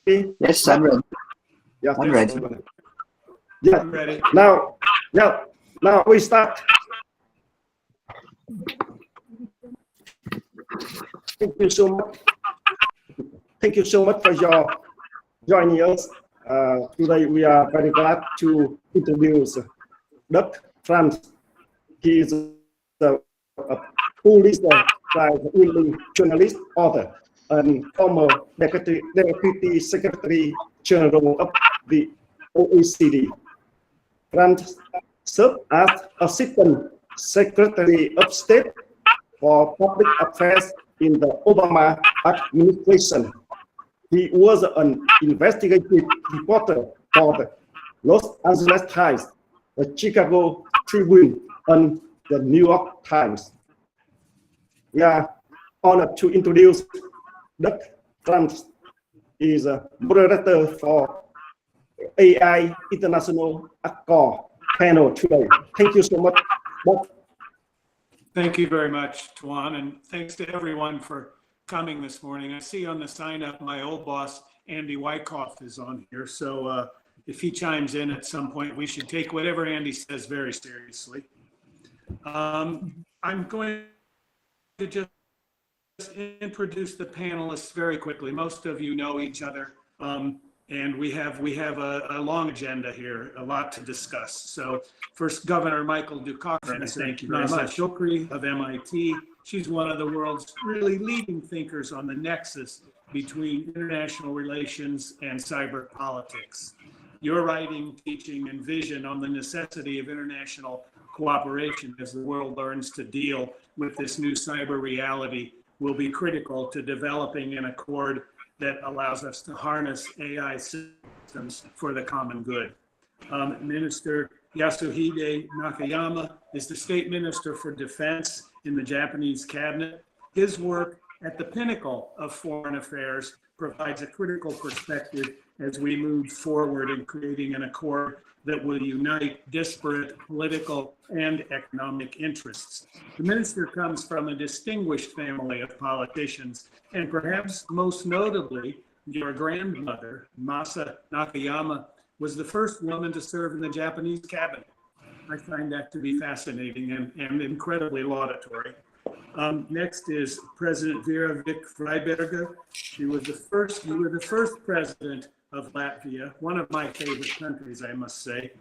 Yes, I'm ready. Yeah, I'm ready. Yeah. I'm ready. Now we start. Thank you so much. Thank you so much for your joining us. Today we are very glad to introduce Dr. Franz. He is a Pulitzer Prize-winning journalist, author, and former Deputy Secretary General of the OECD. Franz served as Assistant Secretary of State for Public Affairs in the Obama administration. He was an investigative reporter for the Los Angeles Times, the Chicago Tribune, and the New York Times. We are honored to introduce Dr. Franz. He is a moderator for AI International Accord panel today. Thank you so much, Dr. Thank you very much, Tuan, and thanks to everyone for coming this morning. I see on the sign up my old boss, Andy Wyckoff, is on here. So if he chimes in at some point, we should take whatever Andy says very seriously. I'm going to just introduce the panelists very quickly. Most of you know each other, and we have a long agenda here, a lot to discuss. So first, Governor Michael Dukakis. Thank you very much. Shokri of MIT. She's one of the world's really leading thinkers on the nexus between international relations and cyber politics. Your writing, teaching, and vision on the necessity of international cooperation as the world learns to deal with this new cyber reality will be critical to developing an accord that allows us to harness AI systems for the common good. Minister Yasuhide Nakayama is the State Minister for Defense in the Japanese cabinet. His work at the pinnacle of foreign affairs provides a critical perspective as we move forward in creating an accord that will unite disparate political and economic interests. The minister comes from a distinguished family of politicians, and perhaps most notably, your grandmother, Masa Nakayama, was the first woman to serve in the Japanese cabinet. I find that to be fascinating and incredibly laudatory. Next is President Vera Vic Freiberger. You were the first president of Latvia, one of my favorite countries, I must say.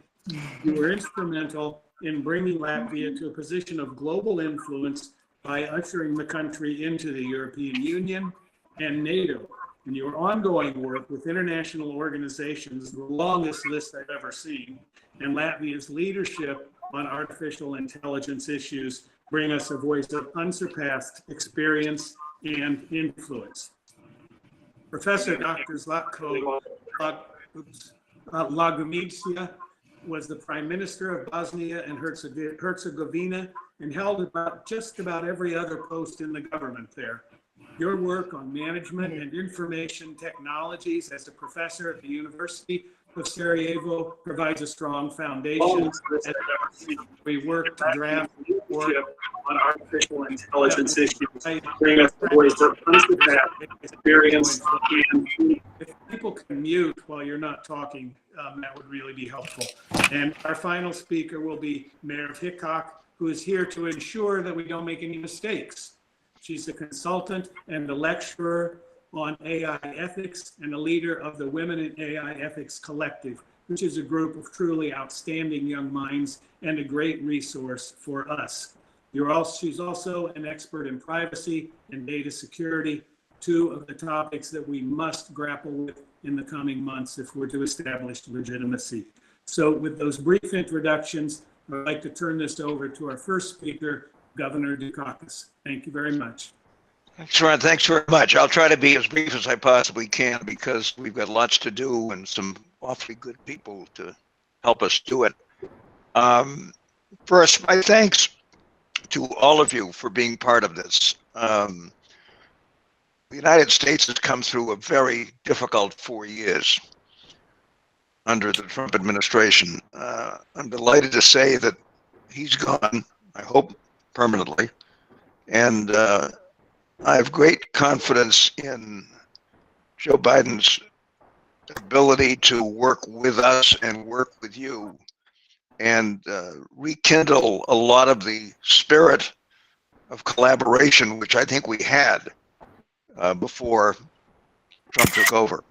You were instrumental in bringing Latvia to a position of global influence by ushering the country into the European Union and NATO. And your ongoing work with international organizations, the longest list I've ever seen, and Latvia's leadership on artificial intelligence issues bring us a voice of unsurpassed experience and influence. Professor Dr. Zlatko Lagumidze was the Prime Minister of Bosnia and Herzegovina and held just about every other post in the government there. Your work on management and information technologies as a professor at the University of Sarajevo provides a strong foundation as we work to draft work on artificial intelligence issues, bring us the voice of unsurpassed experience. If people can mute while you're not talking, that would really be helpful. And our final speaker will be Merv Hickok, who is here to ensure that we don't make any mistakes. She's a consultant and a lecturer on AI ethics and a leader of the Women in AI Ethics Collective, which is a group of truly outstanding young minds and a great resource for us. She's also an expert in privacy and data security, two of the topics that we must grapple with in the coming months if we're to establish legitimacy. So with those brief introductions, I'd like to turn this over to our first speaker, Governor Dukakis. Thank you very much. Thanks, Ron. Thanks very much. I'll try to be as brief as I possibly can because we've got lots to do and some awfully good people to help us do it. First, my thanks to all of you for being part of this. The United States has come through a very difficult 4 years under the Trump administration. I'm delighted to say that he's gone, I hope, permanently. And I have great confidence in Joe Biden's ability to work with us and work with you and rekindle a lot of the spirit of collaboration, which I think we had before Trump took over.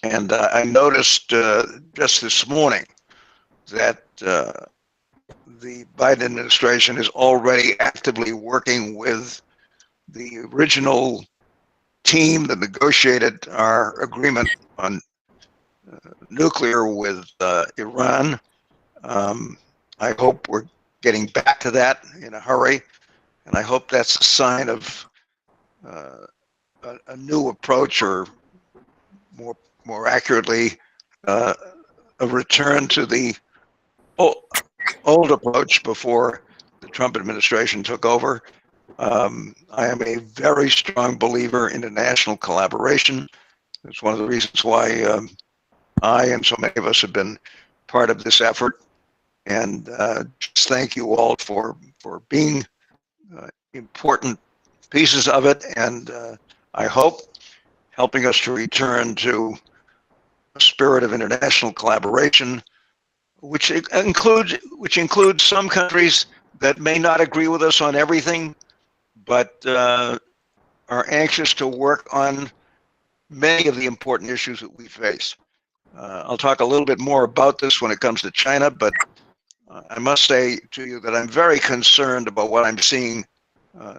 And I noticed just this morning that the Biden administration is already actively working with the original team that negotiated our agreement on nuclear with Iran. I hope we're getting back to that in a hurry, and I hope that's a sign of a new approach, or more accurately, a return to the old approach before the Trump administration took over. I am a very strong believer in international collaboration. It's one of the reasons why I and so many of us have been part of this effort. And just thank you all for being important pieces of it, and I hope helping us to return to a spirit of international collaboration, which includes some countries that may not agree with us on everything, but are anxious to work on many of the important issues that we face. I'll talk a little bit more about this when it comes to China, but I must say to you that I'm very concerned about what I'm seeing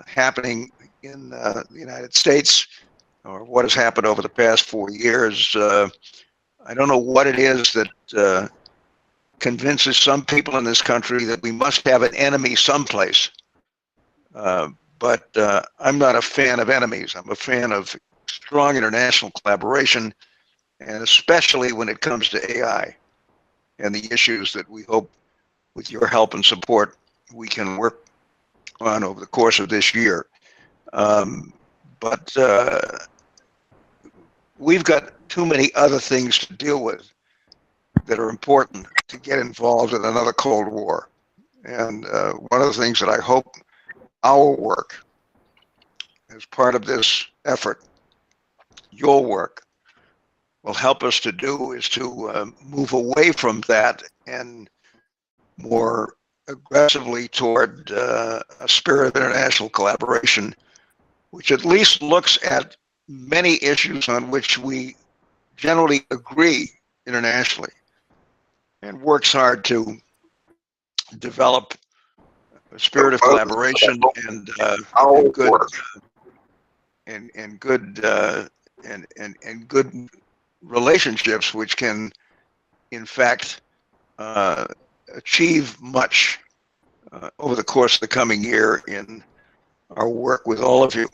happening in the United States, or what has happened over the past 4 years. I don't know what it is that convinces some people in this country that we must have an enemy someplace. But I'm not a fan of enemies. I'm a fan of strong international collaboration, and especially when it comes to AI and the issues that we hope, with your help and support, we can work on over the course of this year. But we've got too many other things to deal with that are important to get involved in another Cold War. And one of the things that I hope our work as part of this effort, your work, will help us to do is to move away from that and more aggressively toward a spirit of international collaboration, which at least looks at many issues on which we generally agree internationally, and works hard to develop a spirit of collaboration and good relationships, which can, in fact, achieve much over the course of the coming year in our work with all of you.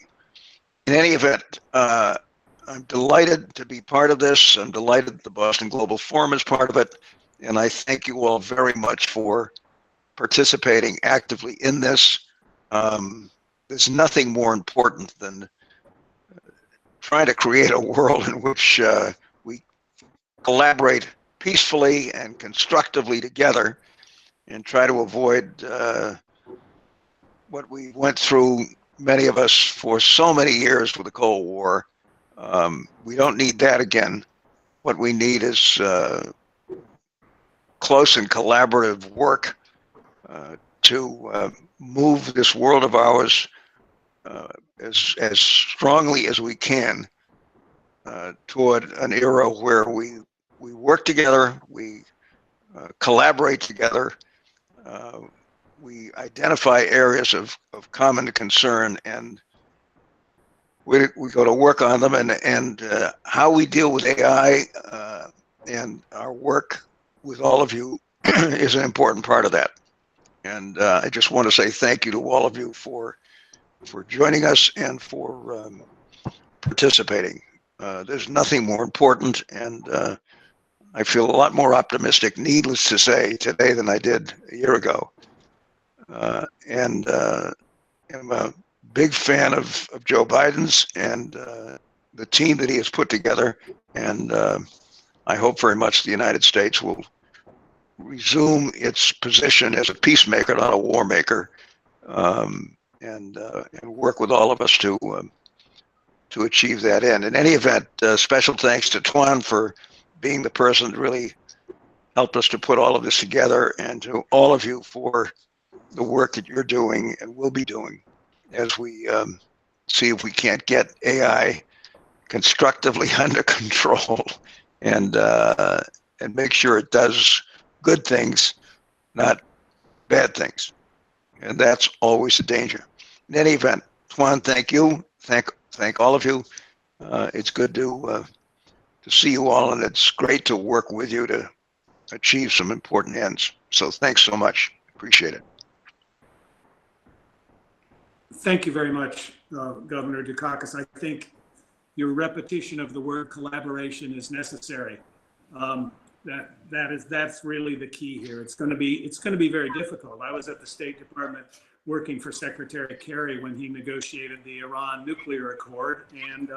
In any event, I'm delighted to be part of this. I'm delighted that the Boston Global Forum is part of it, and I thank you all very much for participating actively in this. There's nothing more important than trying to create a world in which we collaborate peacefully and constructively together and try to avoid what we went through, many of us, for so many years with the Cold War. We don't need that again. What we need is close and collaborative work to move this world of ours as strongly as we can toward an era where we work together, we collaborate together, we identify areas of common concern, and we go to work on them, and how we deal with AI and our work with all of you is an important part of that. And I just want to say thank you to all of you for joining us and for participating. There's nothing more important, and I feel a lot more optimistic, needless to say, today than I did a year ago. And I'm a big fan of Joe Biden's and the team that he has put together. And I hope very much the United States will resume its position as a peacemaker, not a war maker, and work with all of us to to achieve that end. In any event, special thanks to Tuan for being the person that really helped us to put all of this together, and to all of you for the work that you're doing and will be doing as we see if we can't get AI constructively under control, and make sure it does good things, not bad things. And that's always a danger. In any event, Tuan, thank you. Thank all of you. It's good to see you all, and it's great to work with you to achieve some important ends. So thanks so much. Appreciate it. Thank you very much, Governor Dukakis. I think your repetition of the word collaboration is necessary. That's really the key here. It's going to be very difficult. I was at the State Department working for Secretary Kerry when he negotiated the Iran nuclear accord, and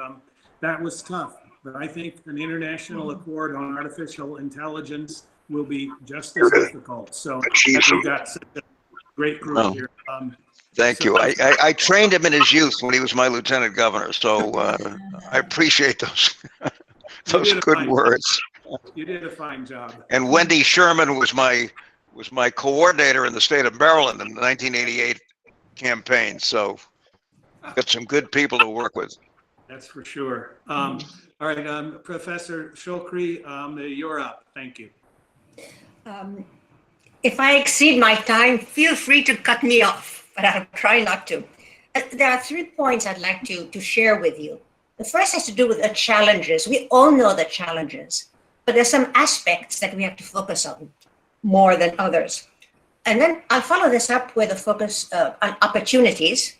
that was tough. But I think an international accord on artificial intelligence will be just as difficult. So we've got such a great group here. Thank you. I trained him in his youth when he was my lieutenant governor, so I appreciate those good words. You did a fine job. And Wendy Sherman was my coordinator in the state of Maryland in the 1988 campaign. So got some good people to work with. That's for sure. All right, Professor Shulkri, you're up. Thank you. If I exceed my time, feel free to cut me off, but I'll try not to. There are 3 points I'd like to share with you. The first has to do with the challenges. We all know the challenges, but there's some aspects that we have to focus on more than others. And then I'll follow this up with a focus on opportunities.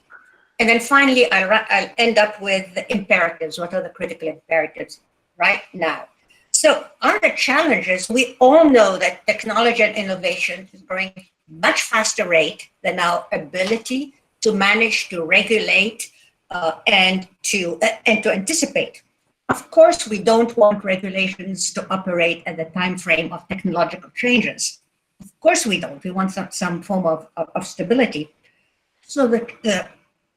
And then finally, I'll end up with the imperatives. What are the critical imperatives right now? So on the challenges, we all know that technology and innovation is growing much faster rate than our ability to manage, to regulate, and to anticipate. Of course, we don't want regulations to operate at the time frame of technological changes. Of course we don't. We want some form of stability. So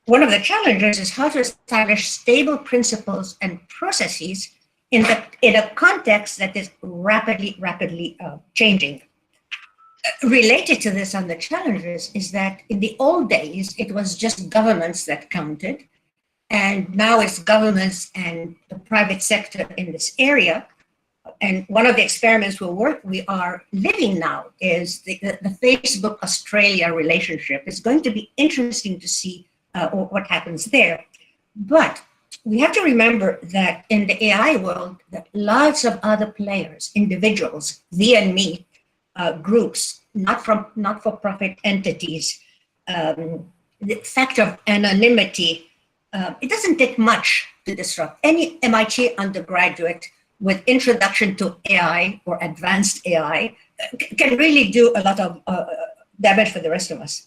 one of the challenges is how to establish stable principles and processes in a context that is rapidly changing. Related to this on the challenges is that in the old days, it was just governments that counted. And now it's governments and the private sector in this area. And one of the experiments we are living now is the Facebook Australia relationship. It's going to be interesting to see what happens there. But we have to remember that in the AI world, that lots of other players, individuals, thee and me, groups, not-for-profit entities, the fact of anonymity, it doesn't take much to disrupt. Any MIT undergraduate with introduction to AI or advanced AI can really do a lot of damage for the rest of us.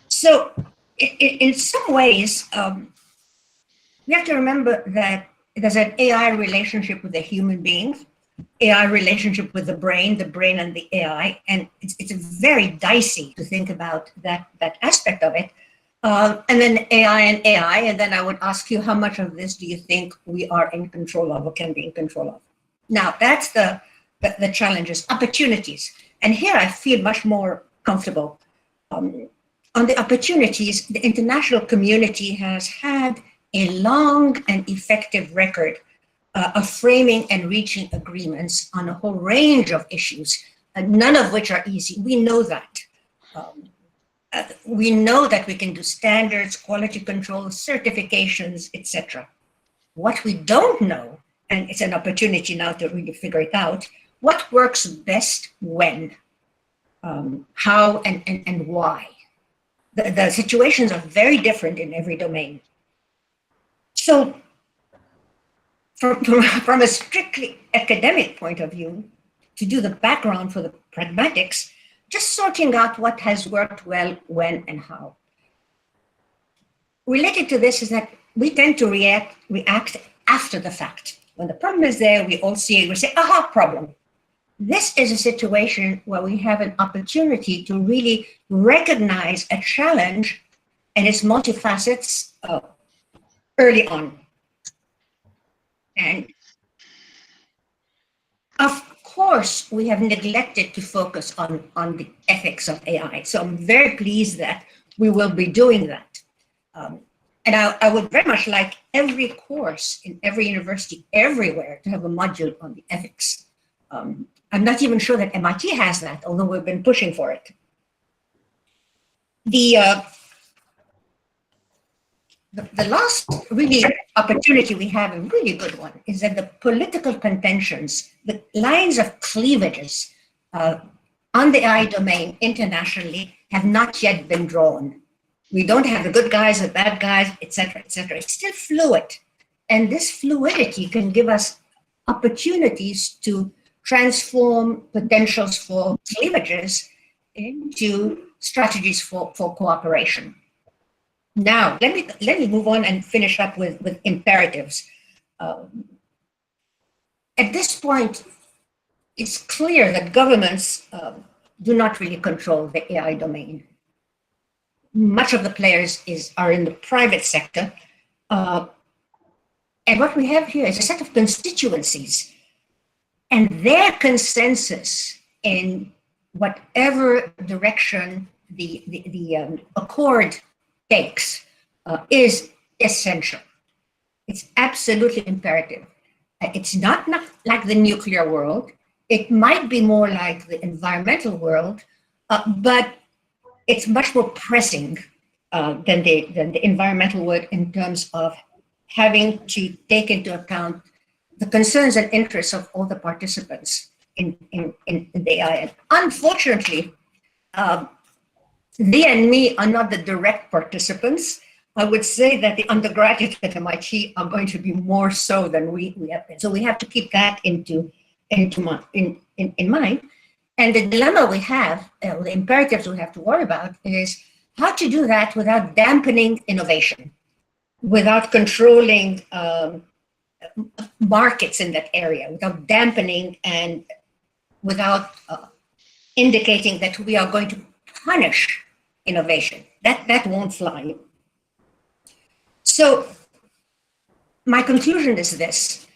So in some ways, we have to remember that there's an AI relationship with the human beings, AI relationship with the brain and the AI, and it's very dicey to think about that aspect of it. And then AI, and then I would ask you, how much of this do you think we are in control of or can be in control of? Now, that's the challenges, opportunities. And here I feel much more comfortable. On the opportunities, the international community has had a long and effective record of framing and reaching agreements on a whole range of issues, none of which are easy. We know that. We know that we can do standards, quality control, certifications, etc. What we don't know, and it's an opportunity now to really figure it out, what works best when, how, and why. The situations are very different in every domain. So from a strictly academic point of view, to do the background for the pragmatics, just sorting out what has worked well, when, and how. Related to this is that we tend to react after the fact. When the problem is there, we all see it, we say, aha, problem. This is a situation where we have an opportunity to really recognize a challenge and its multifacets early on. And of course, we have neglected to focus on the ethics of AI. So I'm very pleased that we will be doing that. And I would very much like every course in every university everywhere to have a module on the ethics. I'm not even sure that MIT has that, although we've been pushing for it. The last really opportunity we have, a really good one, is that the political contentions, the lines of cleavages on the AI domain internationally have not yet been drawn. We don't have the good guys, the bad guys, et cetera, et cetera. It's still fluid. And this fluidity can give us opportunities to transform potentials for cleavages into strategies for cooperation. Now, let me move on and finish up with imperatives. At this point, it's clear that governments do not really control the AI domain. Much of the players are in the private sector. And what we have here is a set of constituencies, and their consensus in whatever direction the accord takes is essential. It's absolutely imperative. It's not like the nuclear world. It might be more like the environmental world, but it's much more pressing than the environmental world in terms of having to take into account the concerns and interests of all the participants in the AI. And unfortunately, they and me are not the direct participants. I would say that the undergraduates at MIT are going to be more so than we have been. So we have to keep that in mind. And the dilemma we have, the imperatives we have to worry about is how to do that without dampening innovation, without controlling markets in that area, without dampening and without indicating that we are going to punish innovation. That won't fly. So my conclusion is this: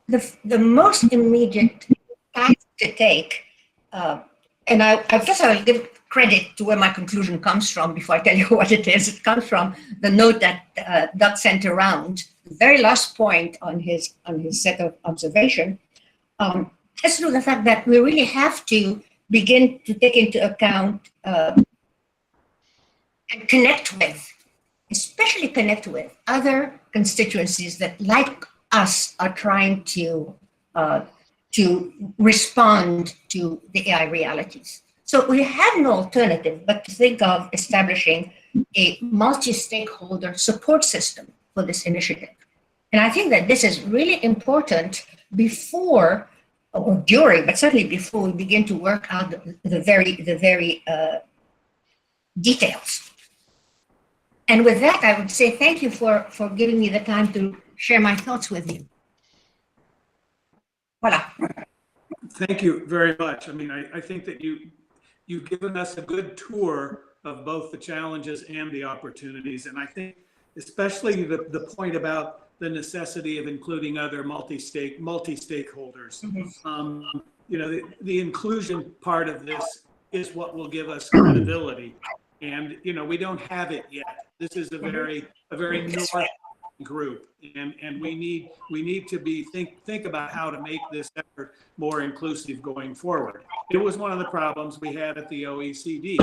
the most immediate path to take, and I guess I'll give credit to where my conclusion comes from before I tell you what it is. It comes from the note that Doug sent around. The very last point on his set of observation has to do with the fact that we really have to begin to take into account and connect with, especially connect with other constituencies that, like us, are trying to respond to the AI realities. So we have no alternative but to think of establishing a multi-stakeholder support system for this initiative. And I think that this is really important before or during, but certainly before we begin to work out the very details. And with that, I would say thank you for giving me the time to share my thoughts with you. Voila. Thank you very much. I mean, I think that you've given us a good tour of both the challenges and the opportunities. And I think especially the point about the necessity of including other multi-stakeholders. Mm-hmm. You know, the inclusion part of this is what will give us credibility. And, you know, we don't have it yet. This is a very north group, and we need to think about how to make this effort more inclusive going forward. It was one of the problems we had at the OECD.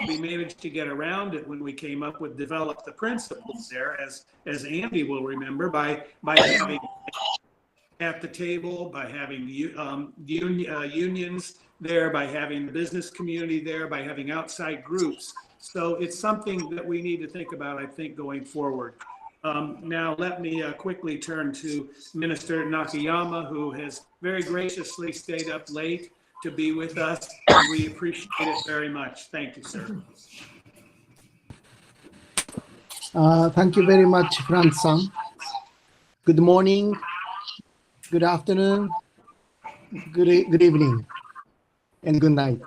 We managed to get around it when we came up with develop the principles there, as Andy will remember, by having at the table, by having unions there, by having the business community there, by having outside groups. So it's something that we need to think about, I think, going forward. Now, let me quickly turn to Minister Nakayama, who has very graciously stayed up late to be with us. We appreciate it very much. Thank you, sir. Thank you very much, Franz-san. Good morning, good afternoon, good evening, and good night.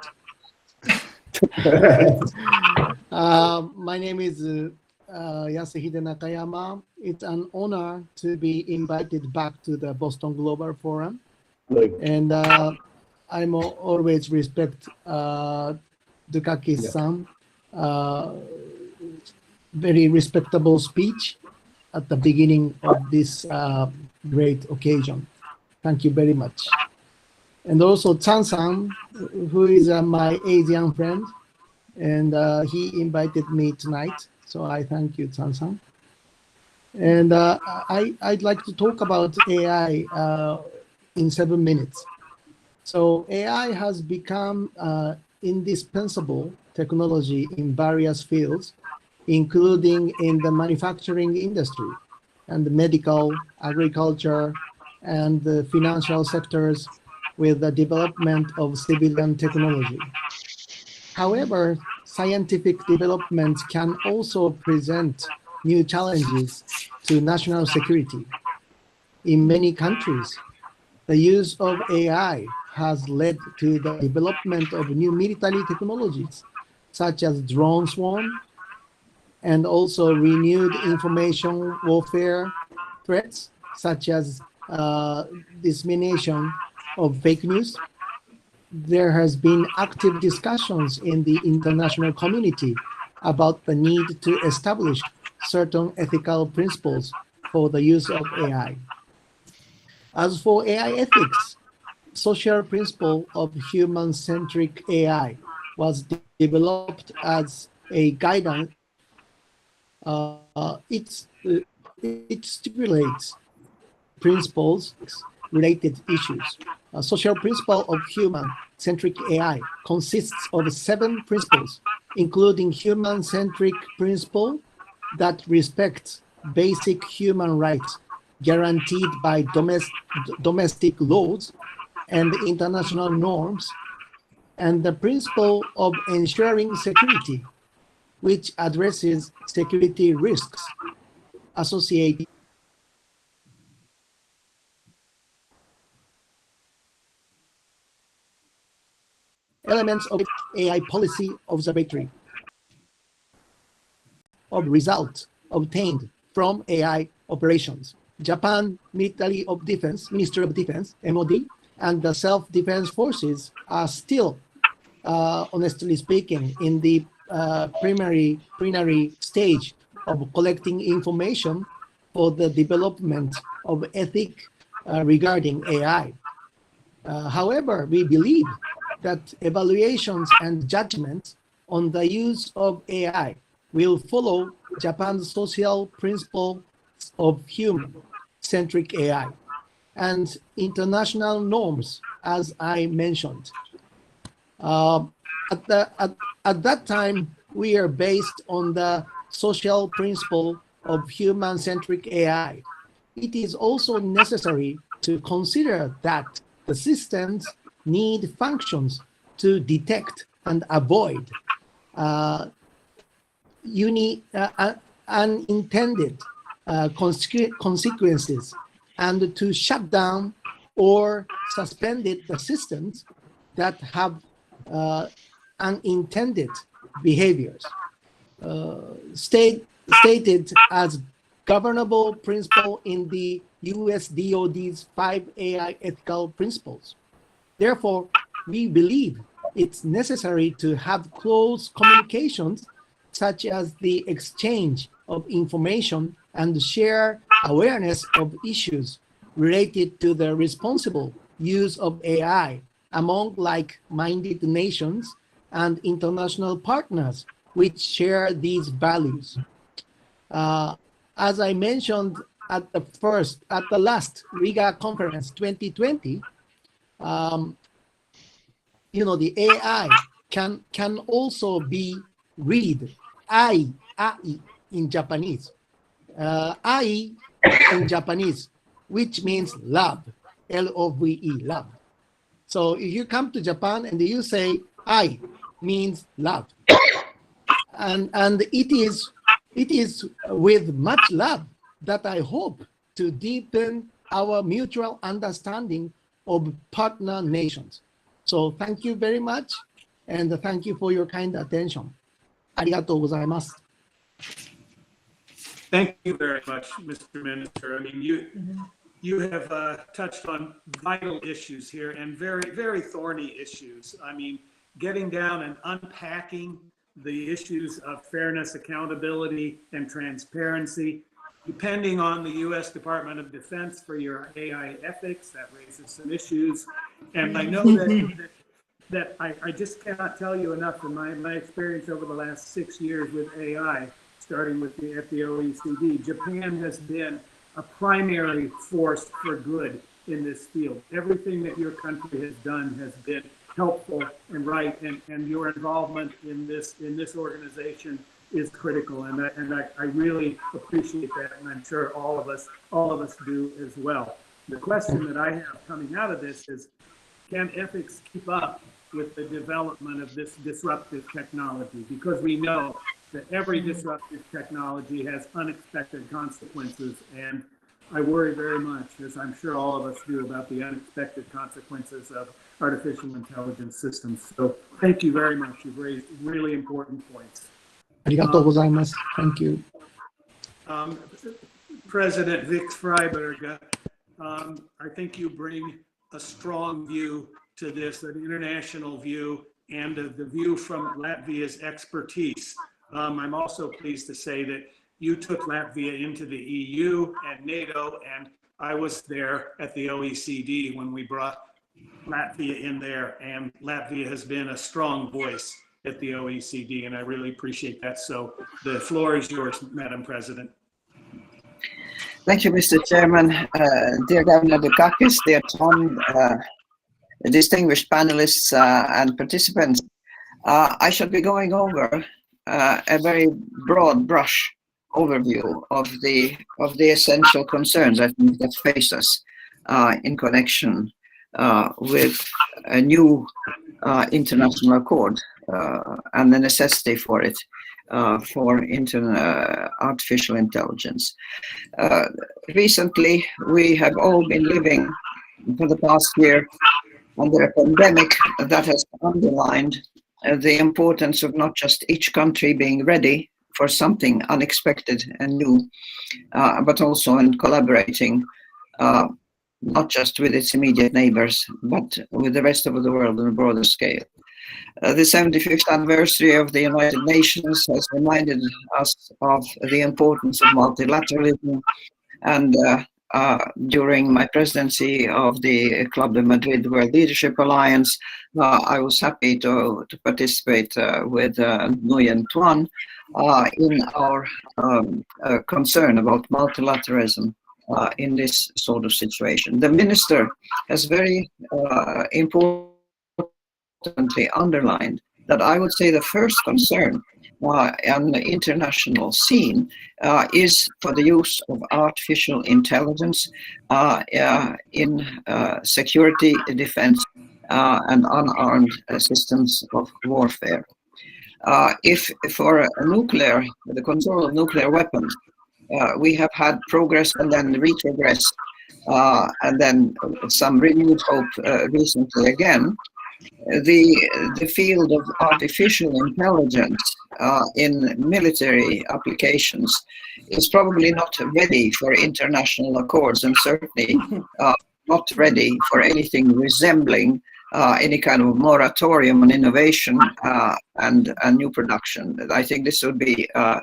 My name is Yasuhide Nakayama. It's an honor to be invited back to the Boston Global Forum. And I'm always respect Dukakis-san, very respectable speech at the beginning of this great occasion. Thank you very much. And also Chan-san, who is my Asian friend, and he invited me tonight. So I thank you, Chan-san. And I'd like to talk about AI in 7 minutes. So AI has become indispensable technology in various fields, including in the manufacturing industry and the medical, agriculture, and the financial sectors with the development of civilian technology. However, scientific developments can also present new challenges to national security. In many countries, the use of AI has led to the development of new military technologies, such as drone swarm, and also renewed information warfare threats, such as dissemination of fake news. There has been active discussions in the international community about the need to establish certain ethical principles for the use of AI. As for AI ethics, social principle of human-centric AI was developed as a guidance. It stipulates principles related issues. A social principle of human-centric AI consists of 7 principles, including human-centric principle that respects basic human rights guaranteed by domestic laws and international norms, and the principle of ensuring security, which addresses security risks associated elements of AI policy observatory of results obtained from AI operations. Japan Ministry of Defense, MOD, and the self-defense forces are still, honestly speaking, in the preliminary stage of collecting information for the development of ethics regarding AI. However, we believe that evaluations and judgments on the use of AI will follow Japan's social principle of human-centric AI and international norms, as I mentioned. At that time, we are based on the social principle of human-centric AI. It is also necessary to consider that the systems need functions to detect and avoid unintended consequences and to shut down or suspended the systems that have unintended behaviors. Stated as governable principle in the US DoD's 5 AI ethical principles. Therefore, we believe it's necessary to have close communications, such as the exchange of information and share awareness of issues related to the responsible use of AI among like-minded nations and international partners which share these values. As I mentioned at the last Riga conference 2020, the AI can also be read ai in Japanese. Ai in Japanese, which means love, L-O-V-E, love. So if you come to Japan and you say I means love, and it is with much love that I hope to deepen our mutual understanding of partner nations. So thank you very much, and thank you for your kind attention. ありがとうございます。Thank you very much, Mr. Minister. I mean, you have touched on vital issues here and very, very thorny issues. I mean, getting down and unpacking the issues of fairness, accountability, and transparency, depending on the U.S. Department of Defense for your AI ethics, that raises some issues. And I know that I just cannot tell you enough from my experience over the last 6 years with AI, starting with at the OECD. Japan has been a primary force for good in this field. Everything that your country has done has been helpful and right, and your involvement in this organization is critical, and I really appreciate that, and I'm sure all of us do as well. The question that I have coming out of this is, can ethics keep up with the development of this disruptive technology? Because we know that every disruptive technology has unexpected consequences, and I worry very much, as I'm sure all of us do, about the unexpected consequences of artificial intelligence systems. So thank you very much. You've raised really important points. ありがとうございます。Thank you. President Vix Freiberg, I think you bring a strong view to this, an international view, and the view from Latvia's expertise. I'm also pleased to say that you took Latvia into the EU and NATO, and I was there at the OECD when we brought Latvia in there, and Latvia has been a strong voice at the OECD, and I really appreciate that. So the floor is yours, Madam President. Thank you, Mr. Chairman. Dear Governor Dukakis, dear Tom, distinguished panelists and participants, I shall be going over a very broad brush overview of the essential concerns I think that face us in connection with a new international accord and the necessity for it for artificial intelligence. Recently, we have all been living for the past year under a pandemic that has underlined the importance of not just each country being ready for something unexpected and new, but also in collaborating, not just with its immediate neighbors, but with the rest of the world on a broader scale. The 75th anniversary of the United Nations has reminded us of the importance of multilateralism, and during my presidency of the Club de Madrid World Leadership Alliance, I was happy to participate with Nguyen Tuan in our concern about multilateralism in this sort of situation. The minister has very importantly underlined that I would say the first concern on the international scene is for the use of artificial intelligence in security, defense, and unarmed systems of warfare. If for the control of nuclear weapons, we have had progress and then retrogress, and then some renewed hope recently again, the field of artificial intelligence in military applications is probably not ready for international accords, and certainly not ready for anything resembling any kind of moratorium on innovation and new production. I think this would be a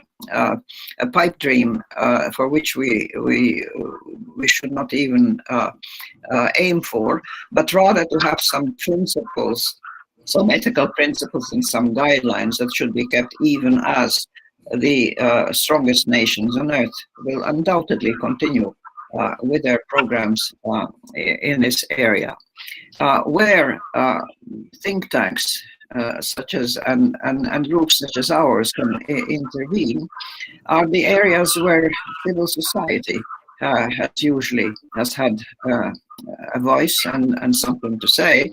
pipe dream for which we should not even aim for, but rather to have some principles, some ethical principles and some guidelines that should be kept, even as the strongest nations on earth will undoubtedly continue with their programs in this area. Where think tanks such as and groups such as ours can intervene are the areas where civil society has had a voice and something to say,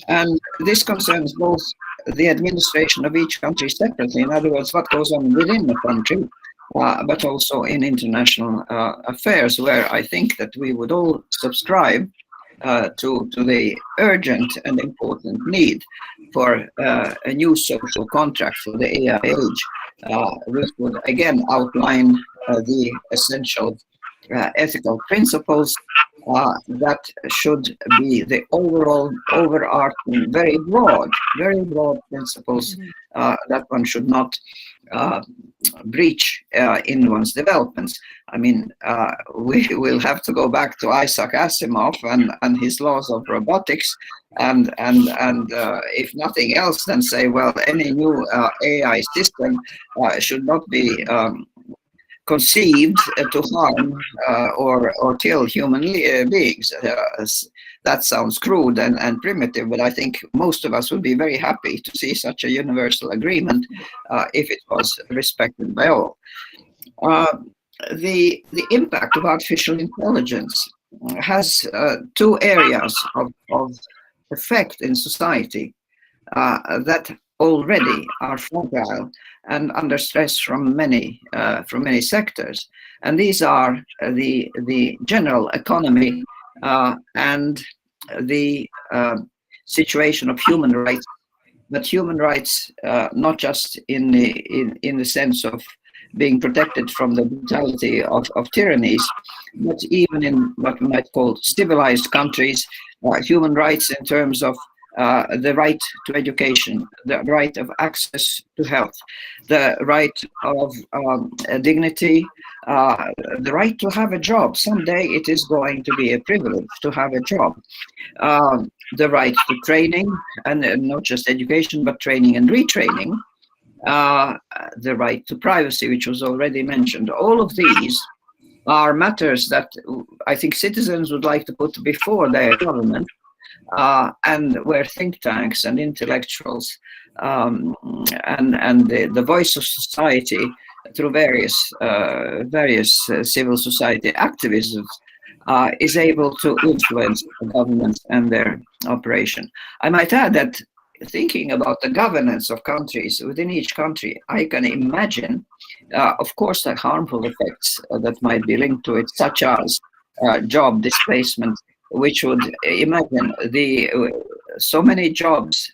and this concerns both the administration of each country separately, in other words, what goes on within the country, but also in international affairs, where I think that we would all subscribe to the urgent and important need for a new social contract for the AI age, which would again outline the essential ethical principles that should be the overarching, very broad principles that one should not breach in one's developments. I mean, we will have to go back to Isaac Asimov and his laws of robotics, and if nothing else, then say, well, any new AI system should not be conceived to harm or kill human beings. That sounds crude and primitive, but I think most of us would be very happy to see such a universal agreement if it was respected by all. The impact of artificial intelligence has two areas of effect in society that already are fragile and under stress from many sectors, and these are the general economy and the situation of human rights, but human rights not just in the sense of being protected from the brutality of tyrannies, but even in what we might call civilized countries, human rights in terms of the right to education, the right of access to health, the right of dignity, the right to have a job. Someday it is going to be a privilege to have a job. The right to training, and not just education, but training and retraining. The right to privacy, which was already mentioned. All of these are matters that I think citizens would like to put before their government, and where think tanks and intellectuals and the voice of society through various civil society activisms is able to influence the governments and their operation. I might add that thinking about the governance of countries within each country, I can imagine, of course, the harmful effects that might be linked to it, such as job displacement, which would imagine so many jobs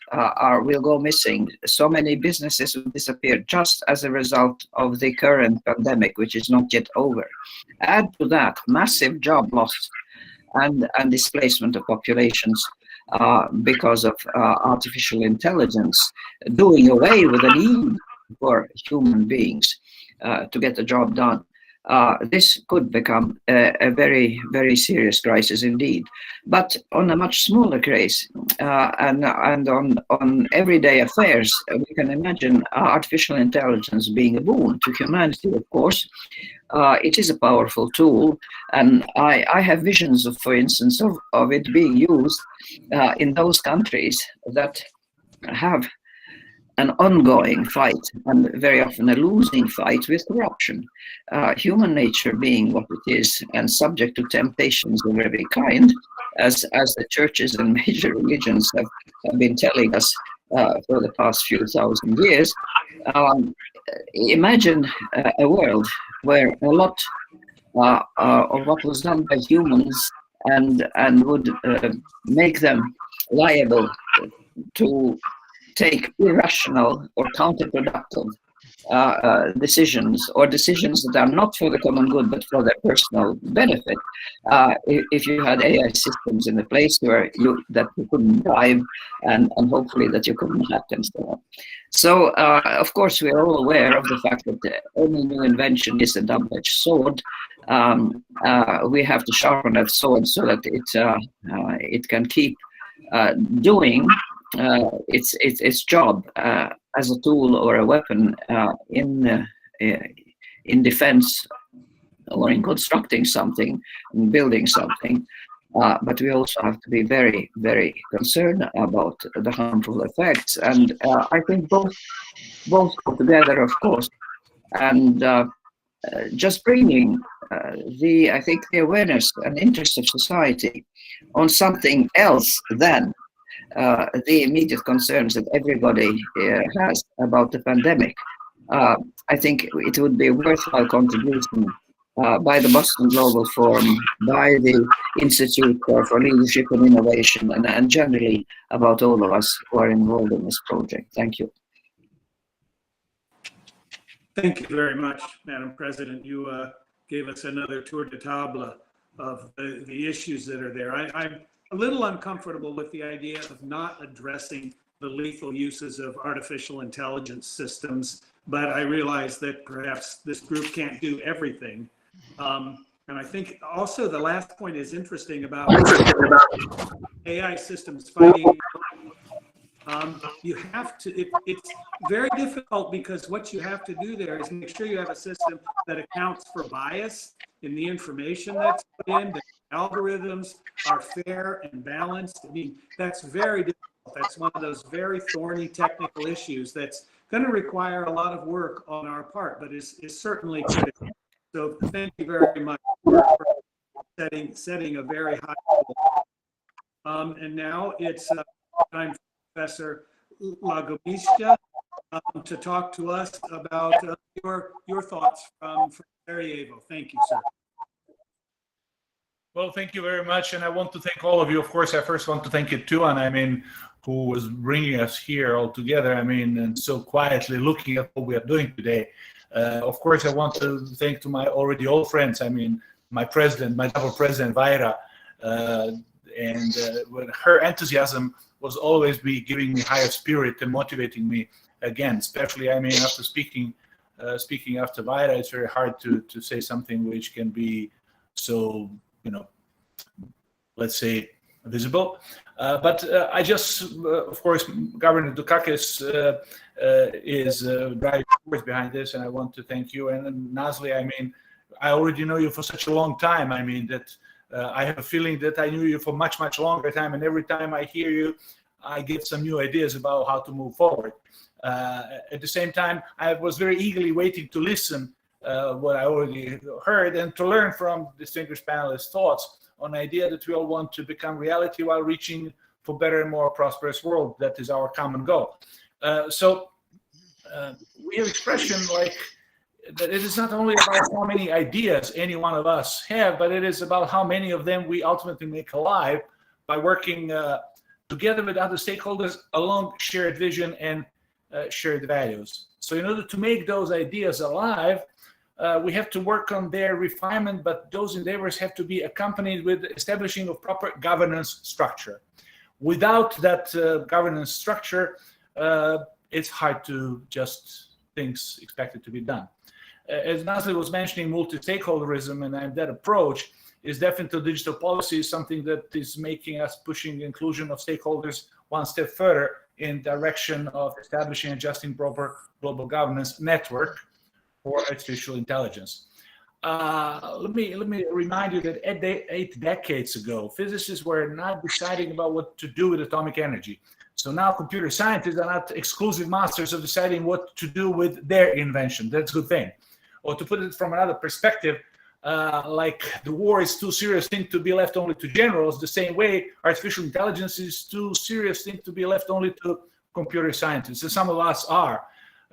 will go missing, so many businesses will disappear just as a result of the current pandemic, which is not yet over. Add to that massive job loss and displacement of populations because of artificial intelligence, doing away with the need for human beings to get the job done. This could become a very, very serious crisis indeed. But on a much smaller case and on everyday affairs, we can imagine artificial intelligence being a boon to humanity, of course. It is a powerful tool, and I have visions of, for instance, of it being used in those countries that have an ongoing fight, and very often a losing fight, with corruption. Human nature being what it is, and subject to temptations of every kind, as the churches and major religions have been telling us for the past few thousand years. Imagine a world where a lot of what was done by humans and would make them liable to take irrational or counterproductive decisions, or decisions that are not for the common good but for their personal benefit. If you had AI systems in a place where you couldn't drive, and hopefully that you couldn't hack and so on. So of course we are all aware of the fact that any new invention is a double-edged sword. We have to sharpen that sword so that it can keep doing its job as a tool or a weapon in defense or in constructing something, in building something. But we also have to be very, very concerned about the harmful effects. And I think both go together, of course. And just bringing I think the awareness and interest of society on something else than the immediate concerns that everybody has about the pandemic. I think it would be a worthwhile contribution by the Boston Global Forum, by the Institute for Leadership and Innovation, and generally about all of us who are involved in this project. Thank you. Thank you very much, Madam President. You gave us another tour de table of the issues that are there. I'm a little uncomfortable with the idea of not addressing the lethal uses of artificial intelligence systems, but I realize that perhaps this group can't do everything. And I think also the last point is interesting about AI systems fighting. You have to, it's very difficult because what you have to do there is make sure you have a system that accounts for bias in the information that's put in, that algorithms are fair and balanced. I mean, that's very difficult. That's one of those very thorny technical issues that's going to require a lot of work on our part, but is certainly critical. So thank you very much for setting a very high goal. And now it's time for Professor Lagomiscia to talk to us about your thoughts from Sarajevo. Thank you, sir. Well, thank you very much, and I want to thank all of you. Of course, I first want to thank you, Tuan, I mean, who was bringing us here all together, I mean, and so quietly looking at what we are doing today. Of course, I want to thank to my already old friends, I mean, my president, my double president, Vaira, and when her enthusiasm was always be giving me higher spirit and motivating me again, especially, I mean, after speaking after Vaira, it's very hard to say something which can be so, you know, let's say, visible. But I just, of course, Governor Dukakis is driving force behind this, and I want to thank you. And Nazli, I mean, I already know you for such a long time. I mean, that I have a feeling that I knew you for much, much longer time. And every time I hear you, I get some new ideas about how to move forward. At the same time, I was very eagerly waiting to listen what I already heard and to learn from distinguished panelists' thoughts on the idea that we all want to become reality while reaching for better and more prosperous world. That is our common goal. So we have expression like that it is not only about how many ideas any one of us have, but it is about how many of them we ultimately make alive by working together with other stakeholders along shared vision and shared values. So in order to make those ideas alive, we have to work on their refinement, but those endeavors have to be accompanied with establishing of proper governance structure. Without that governance structure, it's hard to just things expected to be done. As Nazli was mentioning, multi-stakeholderism and that approach is definitely digital policy is something that is making us pushing the inclusion of stakeholders one step further in direction of establishing and adjusting proper global governance network for artificial intelligence. Let me remind you that 8 decades ago, physicists were not deciding about what to do with atomic energy. So now computer scientists are not exclusive masters of deciding what to do with their invention. That's a good thing. Or to put it from another perspective, like the war is too serious thing to be left only to generals, the same way artificial intelligence is too serious thing to be left only to computer scientists. And some of us are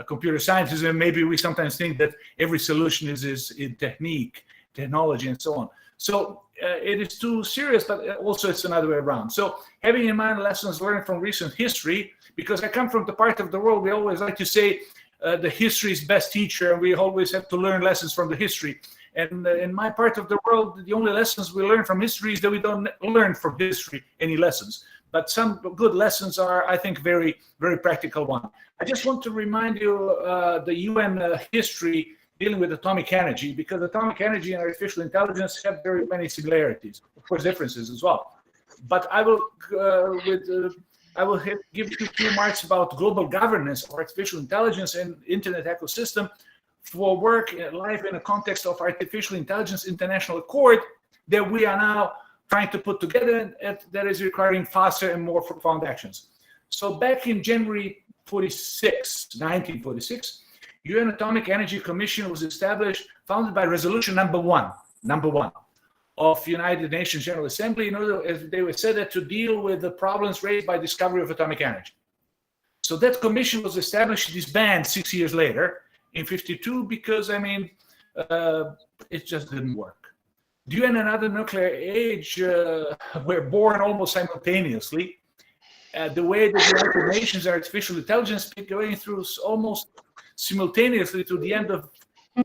computer scientists, and maybe we sometimes think that every solution is in technique, technology, and so on. So it is too serious, but also it's another way around. So having in mind lessons learned from recent history, because I come from the part of the world we always like to say the history is best teacher, and we always have to learn lessons from the history. And in my part of the world, the only lessons we learn from history is that we don't learn from history any lessons. But some good lessons are, I think, very, very practical one. I just want to remind you the UN history dealing with atomic energy, because atomic energy and artificial intelligence have very many similarities, of course, differences as well. But I will, give you a few remarks about global governance of artificial intelligence and internet ecosystem for work and life in a context of artificial intelligence international accord that we are now trying to put together and that is requiring faster and more profound actions. So back in January 1946, UN Atomic Energy Commission was established, founded by resolution number one of United Nations General Assembly in order, as they said, that to deal with the problems raised by discovery of atomic energy. So that commission was established, disbanded 6 years later in 52 because, I mean, it just didn't work. The UN and other nuclear age were born almost simultaneously. The way that the United Nations artificial intelligence been going through almost simultaneously to the end of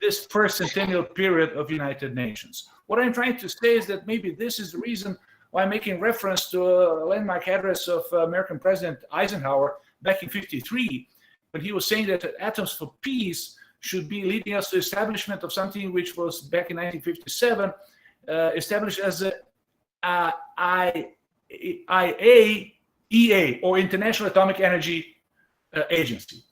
this first centennial period of United Nations. What I'm trying to say is that maybe this is the reason why I'm making reference to a landmark address of American President Eisenhower back in '53, when he was saying that Atoms for Peace should be leading us to establishment of something which was back in 1957 established as the AIIA, or International Atomic Energy Agency.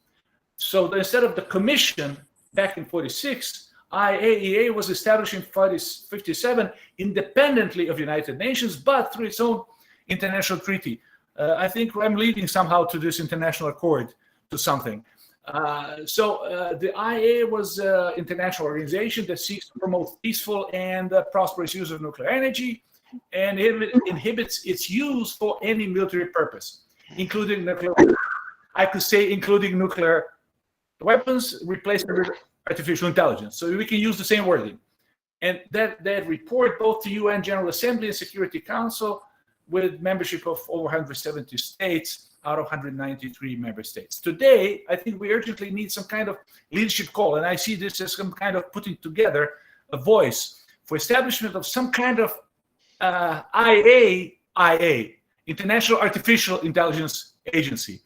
So instead of the Commission back in '46, AIIA was established in '57 independently of United Nations, but through its own international treaty. I think I'm leading somehow to this international accord, to something. The AIIA was an international organization that seeks to promote peaceful and prosperous use of nuclear energy, and it inhibits its use for any military purpose, including nuclear. I could say including nuclear weapons replaced with artificial intelligence. So we can use the same wording. And that report both to UN General Assembly and Security Council, with membership of over 170 states out of 193 member states. Today, I think we urgently need some kind of leadership call, and I see this as some kind of putting together a voice for establishment of some kind of AIIA, International Artificial Intelligence Agency.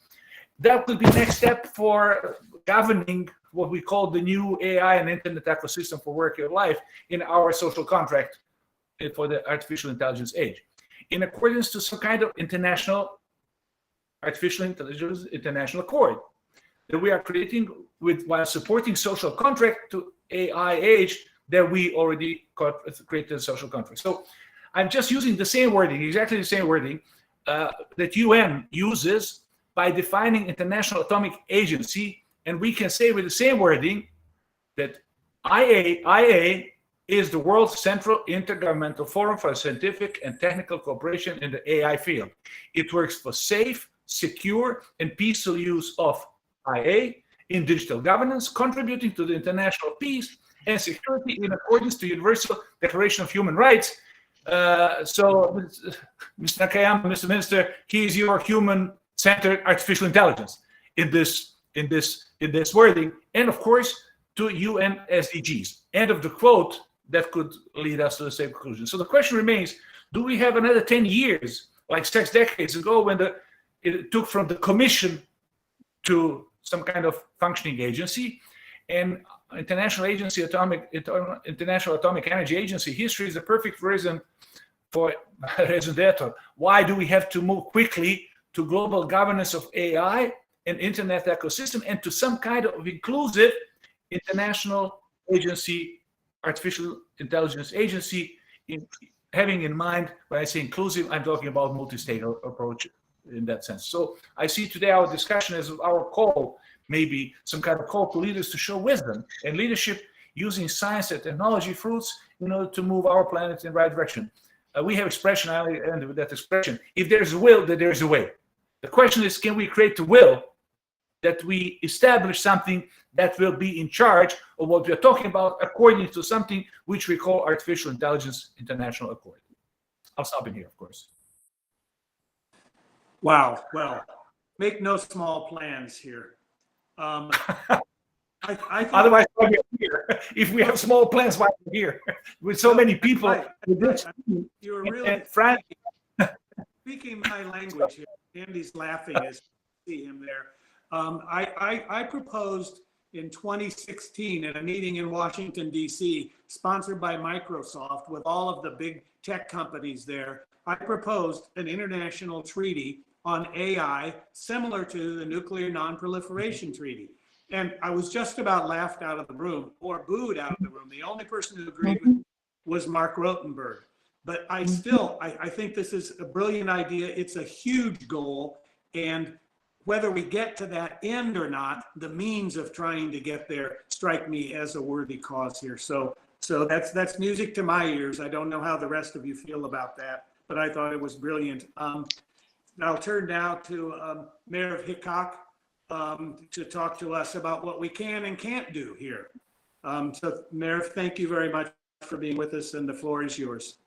That could be next step for governing what we call the new AI and internet ecosystem for work and life in our social contract for the artificial intelligence age, in accordance to some kind of international artificial intelligence international accord that we are creating while supporting social contract to AI age that we already created a social contract. So I'm just using the same wording, exactly the same wording that UN uses by defining International Atomic Agency, and we can say with the same wording that AIIA is the world's central intergovernmental forum for scientific and technical cooperation in the AI field. It works for safe, secure, and peaceful use of IA in digital governance, contributing to the international peace and security in accordance to Universal Declaration of Human Rights. So, Mr. Nakayama, Mr. Minister, he is your human-centered artificial intelligence in this wording, and of course to UN SDGs. End of the quote. That could lead us to the same conclusion. So the question remains: do we have another 10 years, like 6 decades ago, when it took from the Commission to some kind of functioning agency? And International Atomic Energy Agency history is the perfect reason for raison d'etre. Why do we have to move quickly to global governance of AI and internet ecosystem, and to some kind of inclusive international agency, artificial intelligence agency, having in mind, when I say inclusive, I'm talking about multi-state approach in that sense. So I see today our discussion as our call, maybe some kind of call to leaders to show wisdom and leadership using science and technology fruits in order to move our planet in the right direction. We have expression, I end with that expression: if there's a will, then there's a way. The question is, can we create the will that we establish something that will be in charge of what we are talking about, according to something which we call Artificial Intelligence International Accord? I'll stop in here, of course. Wow. Well, make no small plans here. Otherwise, why are we here? If we have small plans, why are we here? With so many people. You're really speaking my language here. Andy's laughing as you see him there. I proposed in 2016 at a meeting in Washington, D.C., sponsored by Microsoft with all of the big tech companies there. I proposed an international treaty on AI similar to the Nuclear Non-Proliferation Treaty. And I was just about laughed out of the room, or booed out of the room. The only person who agreed with me was Mark Rotenberg. But I think this is a brilliant idea. It's a huge goal. And whether we get to that end or not, the means of trying to get there strike me as a worthy cause here. So that's music to my ears. I don't know how the rest of you feel about that, but I thought it was brilliant. I'll turn now to Mayor of Hickok to talk to us about what we can and can't do here. So Mayor, thank you very much for being with us, and the floor is yours.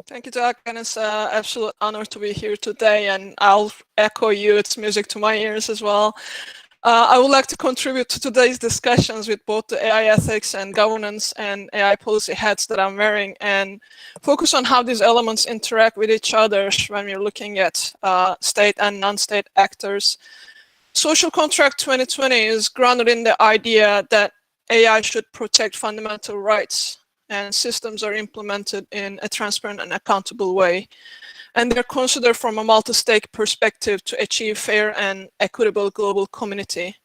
Thank you, Doug, and it's an absolute honor to be here today, and I'll echo you. It's music to my ears as well. I would like to contribute to today's discussions with both the AI ethics and governance and AI policy hats that I'm wearing, and focus on how these elements interact with each other when we're looking at state and non-state actors. Social Contract 2020 is grounded in the idea that AI should protect fundamental rights and systems are implemented in a transparent and accountable way. And they're considered from a multi-stake perspective to achieve fair and equitable global community.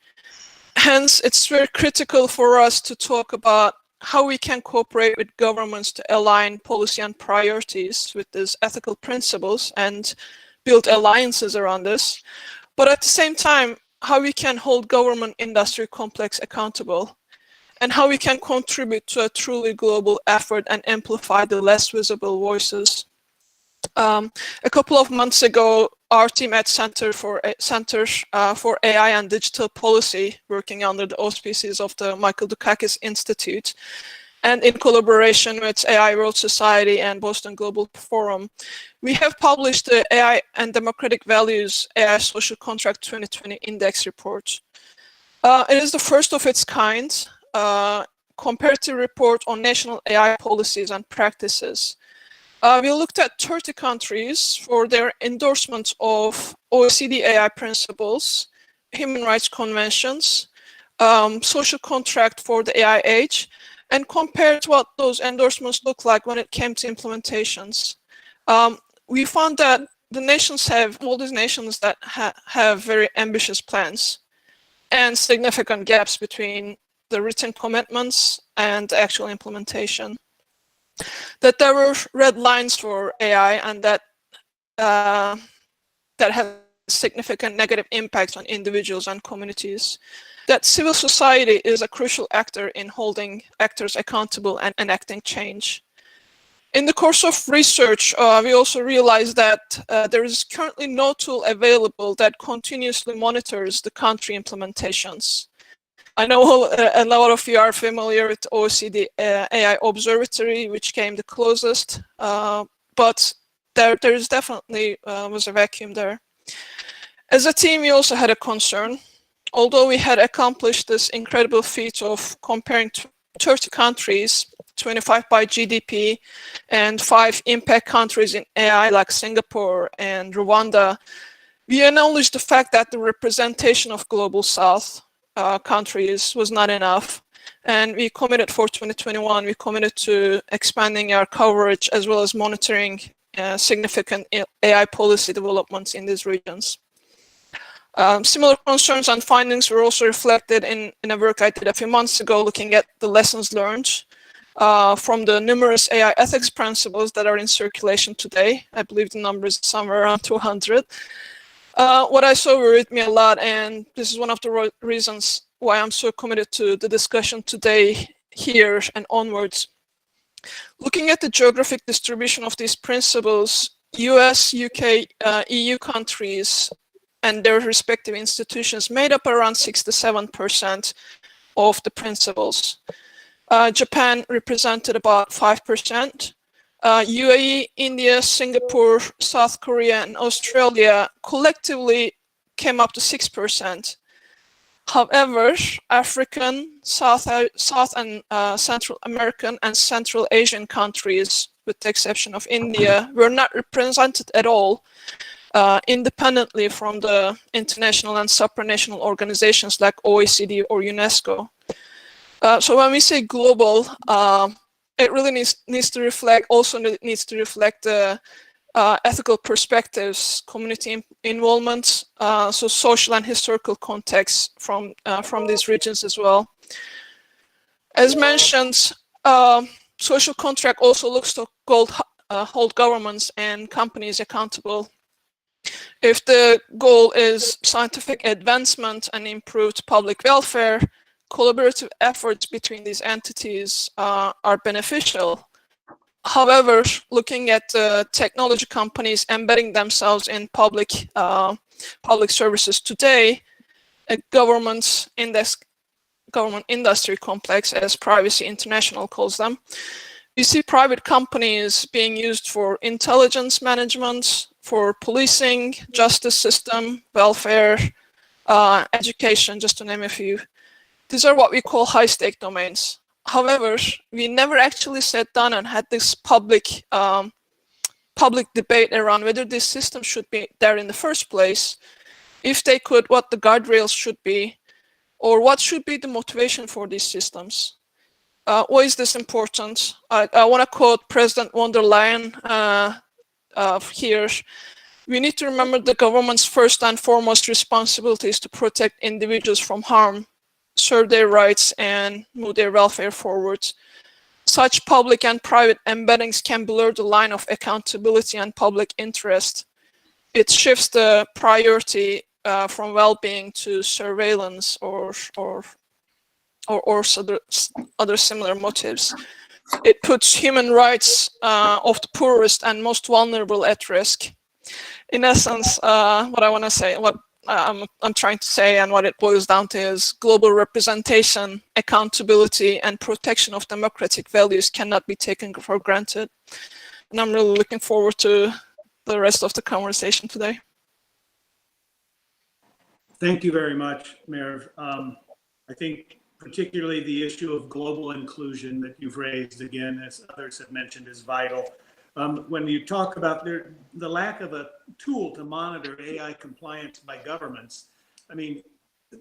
Hence, it's very critical for us to talk about how we can cooperate with governments to align policy and priorities with these ethical principles and build alliances around this. But at the same time, how we can hold government industry complex accountable, and how we can contribute to a truly global effort and amplify the less visible voices. A couple of months ago, our team at Center for AI and Digital Policy, working under the auspices of the Michael Dukakis Institute, and in collaboration with AI World Society and Boston Global Forum, we have published the AI and Democratic Values AI Social Contract 2020 Index Report. It is the first of its kind, comparative report on national AI policies and practices. We looked at 30 countries for their endorsement of OECD AI principles, human rights conventions, social contract for the AI age, and compared what those endorsements look like when it came to implementations. We found that the nations have, all these nations that have very ambitious plans and significant gaps between the written commitments and the actual implementation. That there were red lines for AI and that have significant negative impacts on individuals and communities. That civil society is a crucial actor in holding actors accountable and enacting change. In the course of research, we also realized that there is currently no tool available that continuously monitors the country implementations. I know a lot of you are familiar with OECD AI Observatory, which came the closest, but there is definitely was a vacuum there. As a team, we also had a concern. Although we had accomplished this incredible feat of comparing 30 countries, 25 by GDP, and 5 impact countries in AI like Singapore and Rwanda, we acknowledged the fact that the representation of Global South countries was not enough. And we committed for 2021, we committed to expanding our coverage as well as monitoring significant AI policy developments in these regions. Similar concerns and findings were also reflected in a work I did a few months ago looking at the lessons learned from the numerous AI ethics principles that are in circulation today. I believe the number is somewhere around 200. What I saw worried me a lot, and this is one of the reasons why I'm so committed to the discussion today here and onwards. Looking at the geographic distribution of these principles, US, UK, EU countries and their respective institutions made up around 67% of the principles. Japan represented about 5%. UAE, India, Singapore, South Korea, and Australia collectively came up to 6%. However, African, South and Central American and Central Asian countries, with the exception of India, were not represented at all independently from the international and supranational organizations like OECD or UNESCO. So when we say global, it really needs to reflect the ethical perspectives, community involvement, so social and historical contexts from these regions as well. As mentioned, social contract also looks to hold governments and companies accountable. If the goal is scientific advancement and improved public welfare, collaborative efforts between these entities are beneficial. However, looking at technology companies embedding themselves in public services today, a government industry complex, as Privacy International calls them, we see private companies being used for intelligence management, for policing, justice system, welfare, education, just to name a few. These are what we call high-stake domains. However, we never actually sat down and had this public debate around whether this system should be there in the first place, if they could, what the guardrails should be, or what should be the motivation for these systems. Why is this important? I want to quote President von der Leyen here. We need to remember the government's first and foremost responsibility is to protect individuals from harm, serve their rights, and move their welfare forward. Such public and private embeddings can blur the line of accountability and public interest. It shifts the priority from well-being to surveillance or other similar motives. It puts human rights of the poorest and most vulnerable at risk. In essence, what I want to say, what I'm trying to say, and what it boils down to is global representation, accountability, and protection of democratic values cannot be taken for granted. And I'm really looking forward to the rest of the conversation today. Thank you very much, Merv. I think particularly the issue of global inclusion that you've raised again, as others have mentioned, is vital. When you talk about the lack of a tool to monitor AI compliance by governments, I mean,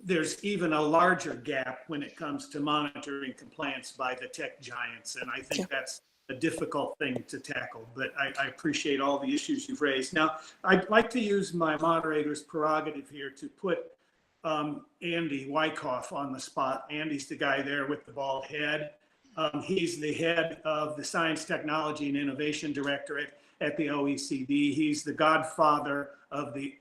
there's even a larger gap when it comes to monitoring compliance by the tech giants. And I think that's a difficult thing to tackle, but I appreciate all the issues you've raised. Now, I'd like to use my moderator's prerogative here to put Andy Wyckoff on the spot. Andy's the guy there with the bald head. He's the head of the Science, Technology, and Innovation Directorate at the OECD. He's the godfather of the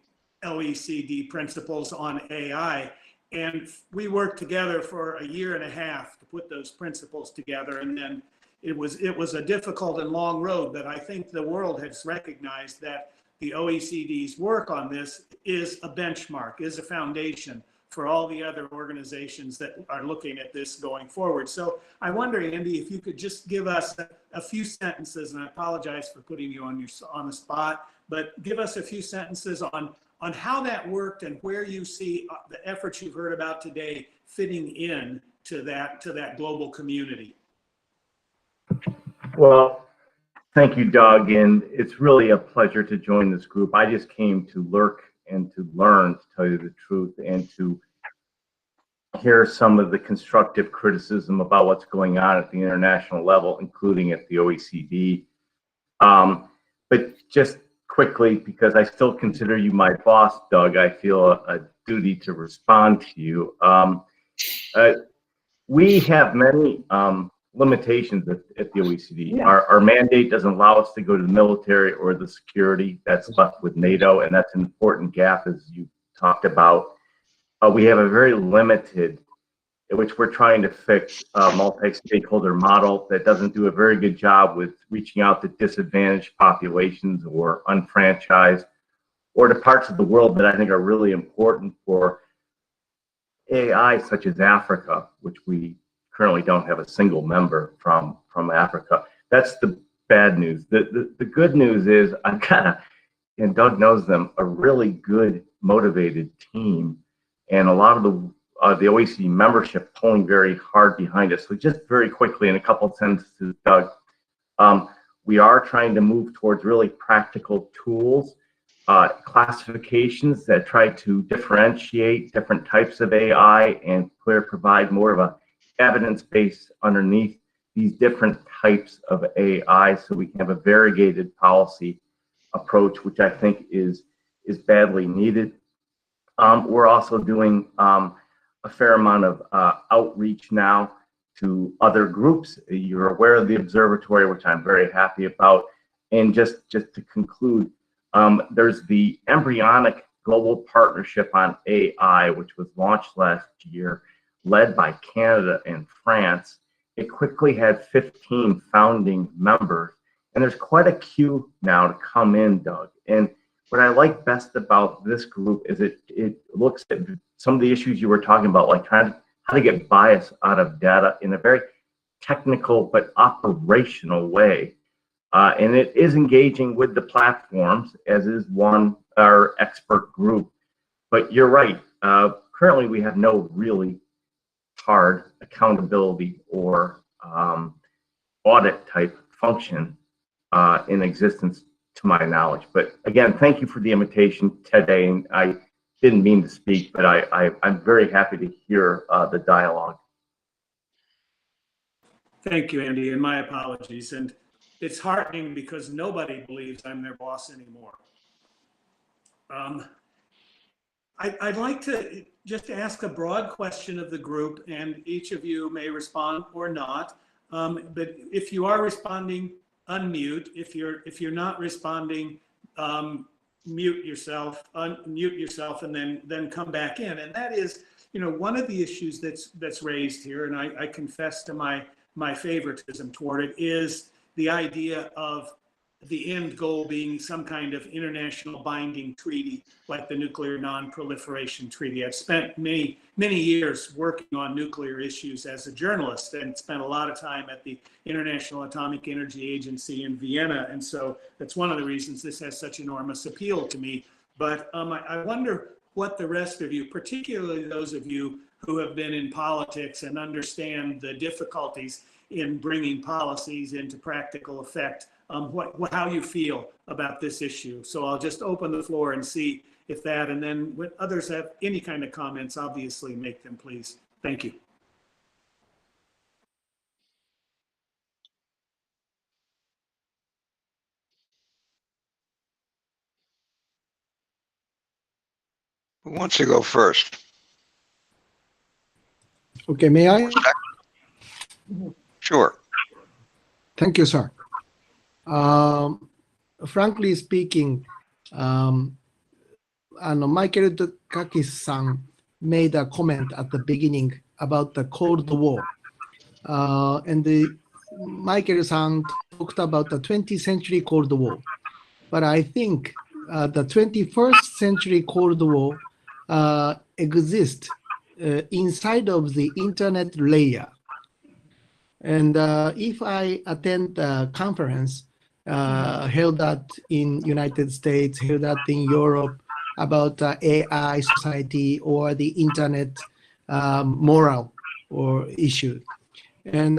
OECD principles on AI. And we worked together for a year and a half to put those principles together. And then it was a difficult and long road, but I think the world has recognized that the OECD's work on this is a benchmark, is a foundation for all the other organizations that are looking at this going forward. So I wonder, Andy, if you could just give us a few sentences, and I apologize for putting you on the spot, but give us a few sentences on how that worked and where you see the efforts you've heard about today fitting in to that global community. Well, thank you, Doug, and it's really a pleasure to join this group. I just came to lurk and to learn, to tell you the truth, and to hear some of the constructive criticism about what's going on at the international level, including at the OECD. But just quickly, because I still consider you my boss, Doug, I feel a duty to respond to you. We have many limitations at the OECD. Yeah. Our mandate doesn't allow us to go to the military or the security. That's left with NATO, and that's an important gap, as you talked about. We have a very limited, which we're trying to fix, multi-stakeholder model that doesn't do a very good job with reaching out to disadvantaged populations or unfranchised, or to parts of the world that I think are really important for AI, such as Africa, which we currently don't have a single member from Africa. That's the bad news. The good news is I've got and Doug knows them, a really good, motivated team, and a lot of the OECD membership pulling very hard behind us. So just very quickly, in a couple of sentences, Doug, we are trying to move towards really practical tools, classifications that try to differentiate different types of AI and provide more of a evidence base underneath these different types of AI, so we can have a variegated policy approach, which I think is badly needed. We're also doing a fair amount of outreach now to other groups. You're aware of the observatory, which I'm very happy about. And just to conclude, there's the embryonic global partnership on AI, which was launched last year, led by Canada and France. It quickly had 15 founding members, and there's quite a queue now to come in, Doug. And what I like best about this group is it looks at some of the issues you were talking about, like how to get bias out of data in a very technical but operational way. And it is engaging with the platforms, as is our expert group. But you're right, Currently, we have no really hard accountability or audit type function in existence to my knowledge. But again, thank you for the invitation today. And I didn't mean to speak, but I'm very happy to hear the dialogue. Thank you, Andy, and my apologies. And it's heartening because nobody believes I'm their boss anymore. I'd like to just ask a broad question of the group, and each of you may respond or not. But if you are responding, unmute. If you're not responding, mute yourself, unmute yourself, and then come back in. And that is, one of the issues that's raised here, and I confess to my favoritism toward it, is the idea of the end goal being some kind of international binding treaty like the Nuclear Non-Proliferation Treaty. I've spent many years working on nuclear issues as a journalist and spent a lot of time at the International Atomic Energy Agency in Vienna. And so that's one of the reasons this has such enormous appeal to me. But I wonder what the rest of you, particularly those of you who have been in politics and understand the difficulties in bringing policies into practical effect, how you feel about this issue. So I'll just open the floor and see if that, and then when others have any kind of comments, obviously make them, please. Thank you. Who wants to go first? Okay, may I? Sure. Thank you, sir. Frankly speaking, Michael Dukakis-san made a comment at the beginning about the Cold War. Michael-san talked about the 20th century Cold War. But I think the 21st century Cold War exists inside of the internet layer. And if I attend the conference held that in United States, held that in Europe about AI society or the internet moral or issue, and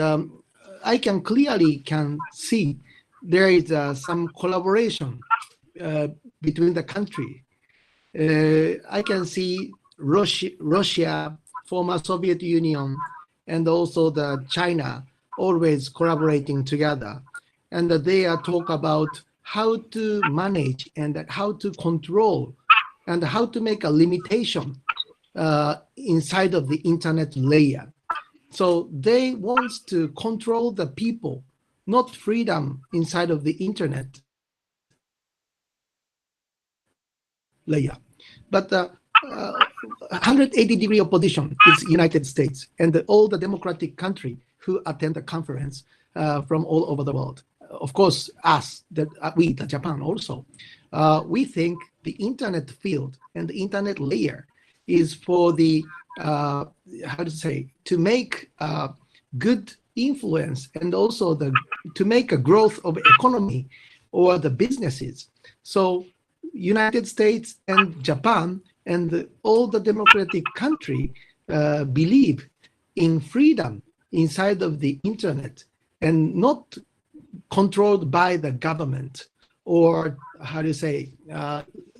I can clearly see there is some collaboration between the country. I can see Russia, former Soviet Union, and also the China always collaborating together. And they talk about how to manage and how to control and how to make a limitation inside of the internet layer. So they want to control the people, not freedom inside of the internet layer. But 180-degree opposition is United States and all the democratic country who attend the conference from all over the world. Of course, we, Japan also, we think the internet field and the internet layer is for the, to make good influence and also to make a growth of economy or the businesses. So United States and Japan and all the democratic country believe in freedom inside of the internet and not controlled by the government or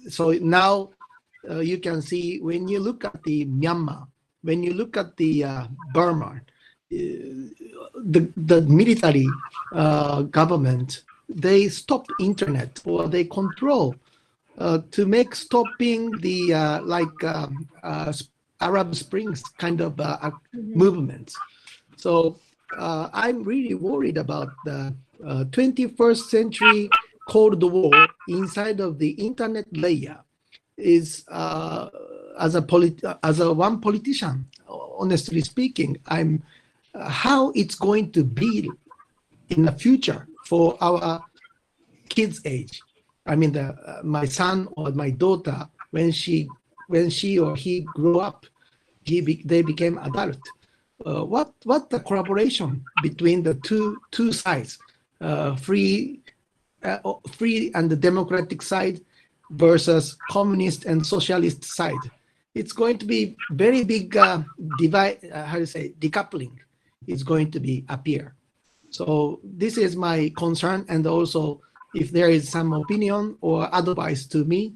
so now you can see when you look at the Myanmar, when you look at the Burma, the military government, they stop internet or they control to make stopping the Arab Springs kind of movements. So I'm really worried about the 21st century Cold War inside of the internet layer. Is as a one politician, honestly speaking, I'm how it's going to be in the future for our kids' age. I mean, my son or my daughter, when she or he grew up, they became adult. What the collaboration between the two sides, free and the democratic side versus communist and socialist side? it's going to be very big decoupling is going to be appear. So this is my concern, and also if there is some opinion or advice to me,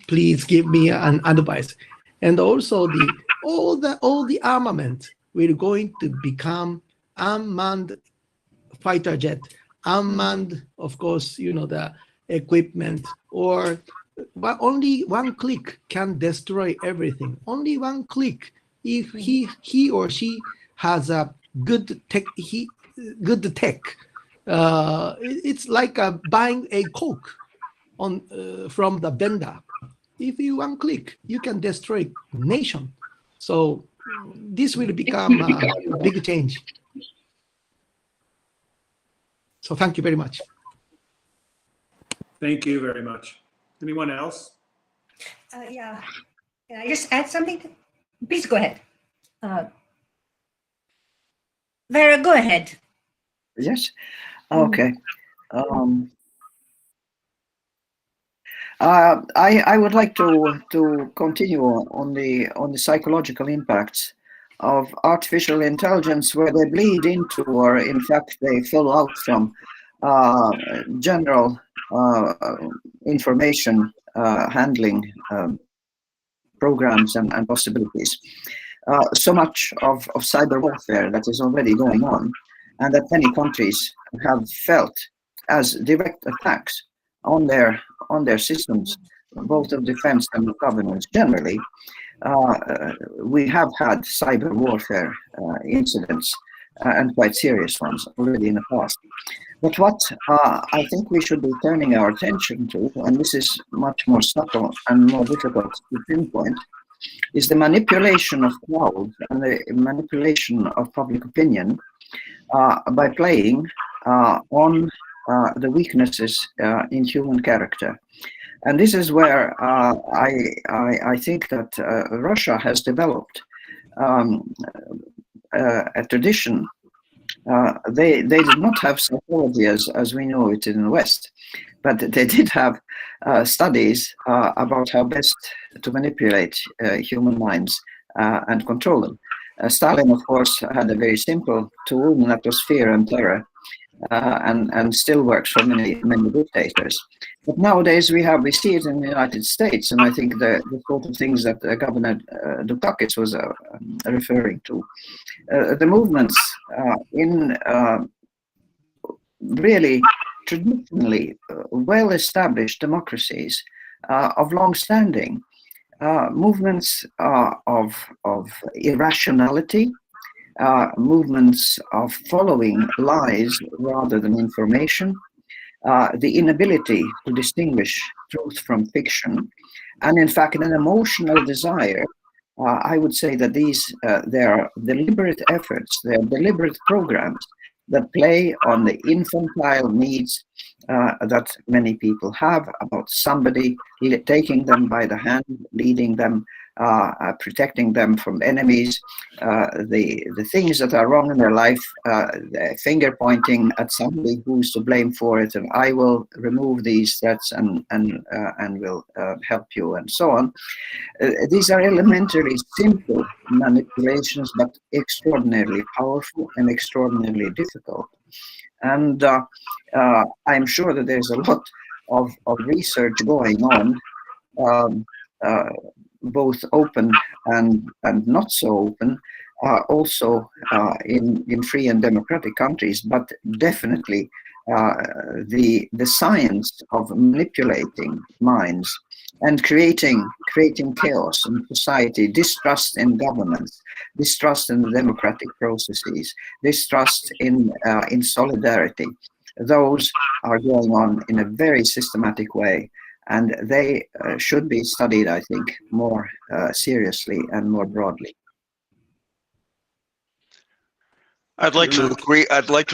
please give me an advice. And also all the armament will going to become unmanned fighter jet, unmanned, of course, the equipment, or but only one click can destroy everything. Only one click. If he or she has a good tech, it's like buying a Coke from the vendor. If you one click, you can destroy nation. So this will become a big change. So thank you very much. Thank you very much. Anyone else? Yeah. Can I just add something? Please go ahead. Vera, go ahead. Yes. Okay. I would like to continue on the psychological impacts of artificial intelligence, where they bleed into, or in fact they flow out from general information handling programs and possibilities. So much of cyber warfare that is already going on, and that many countries have felt as direct attacks on their systems, both of defense and of governance generally. We have had cyber warfare incidents, and quite serious ones already in the past. But what I think we should be turning our attention to, and this is much more subtle and more difficult to pinpoint, is the manipulation of crowds and the manipulation of public opinion by playing on the weaknesses in human character. And this is where I think that Russia has developed a tradition. They did not have psychology as we know it in the West, but they did have studies about how best to manipulate human minds and control them. Stalin, of course, had a very simple tool, and that was fear and terror, and still works for many dictators. But nowadays we see it in the United States, and I think the sort of things that Governor Dukakis was referring to, the movements in really traditionally well-established democracies of long standing, movements of irrationality, movements of following lies rather than information, the inability to distinguish truth from fiction, and in fact an emotional desire. I would say that they are deliberate efforts, they are deliberate programs that play on the infantile needs that many people have about somebody taking them by the hand, leading them, protecting them from enemies, the things that are wrong in their life, finger pointing at somebody who's to blame for it, and I will remove these threats and will help you, and so on. These are elementary, simple manipulations, but extraordinarily powerful and extraordinarily difficult. And I'm sure that there's a lot of research going on, both open and not so open, also in free and democratic countries, but definitely the science of manipulating minds and creating chaos in society, distrust in governments, distrust in the democratic processes, distrust in solidarity. Those are going on in a very systematic way, and they should be studied, I think, more seriously and more broadly. I'd like to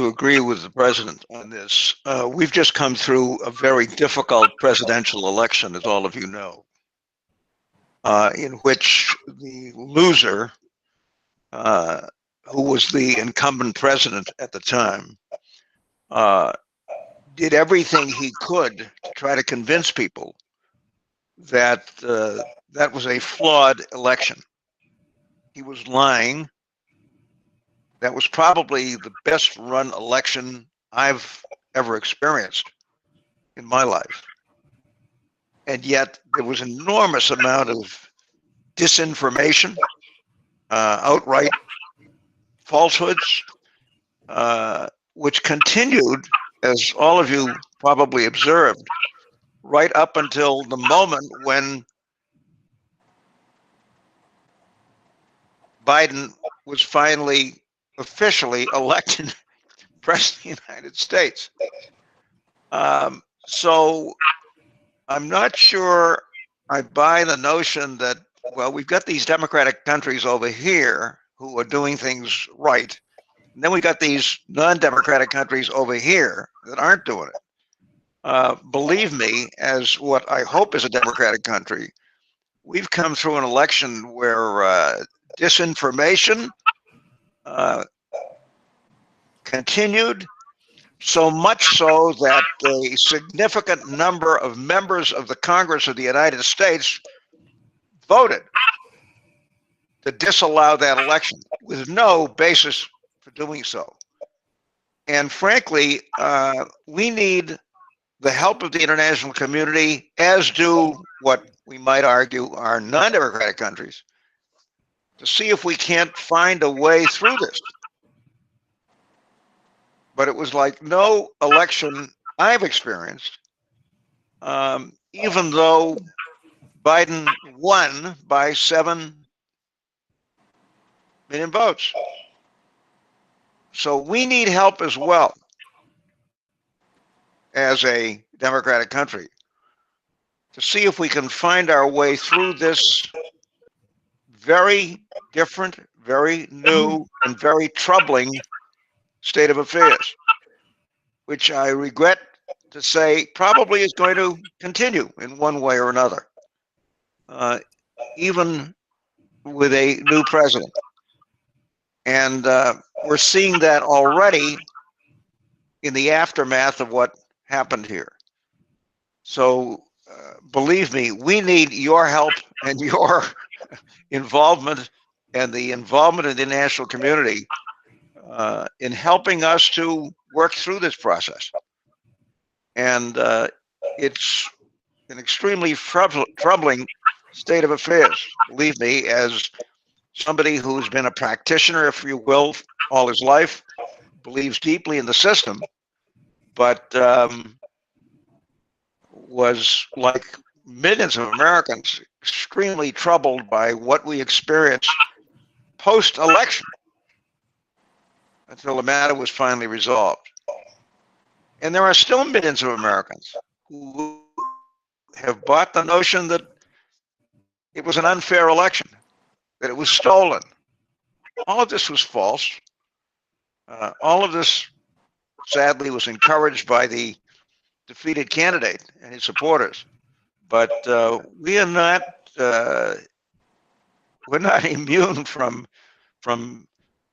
agree with the president on this. We've just come through a very difficult presidential election, as all of you know, in which the loser, who was the incumbent president at the time, did everything he could to try to convince people that that was a flawed election. He was lying. That was probably the best run election I've ever experienced in my life. And yet there was an enormous amount of disinformation, outright falsehoods, which continued, as all of you probably observed, right up until the moment when Biden was finally officially elected president of the United States. So I'm not sure I buy the notion that, well, we've got these democratic countries over here who are doing things right. And then we got these non-democratic countries over here that aren't doing it. Believe me, as what I hope is a democratic country, we've come through an election where disinformation continued, so much so that a significant number of members of the Congress of the United States voted to disallow that election with no basis for doing so. And frankly, we need the help of the international community, as do what we might argue are non-democratic countries, to see if we can't find a way through this. But it was like no election I've experienced, even though Biden won by 7 million votes. So we need help as well as a democratic country to see if we can find our way through this very different, very new, and very troubling state of affairs, which I regret to say probably is going to continue in one way or another, even with a new president. And we're seeing that already in the aftermath of what happened here. So believe me, we need your help and your involvement and the involvement of the international community in helping us to work through this process. And it's an extremely troubling state of affairs, believe me, as somebody who's been a practitioner, if you will, all his life, believes deeply in the system, but was, like millions of Americans, extremely troubled by what we experienced post-election until the matter was finally resolved. And there are still millions of Americans who have bought the notion that it was an unfair election, that it was stolen. All of this was false. All of this, sadly, was encouraged by the defeated candidate and his supporters. But we are not, we're not immune from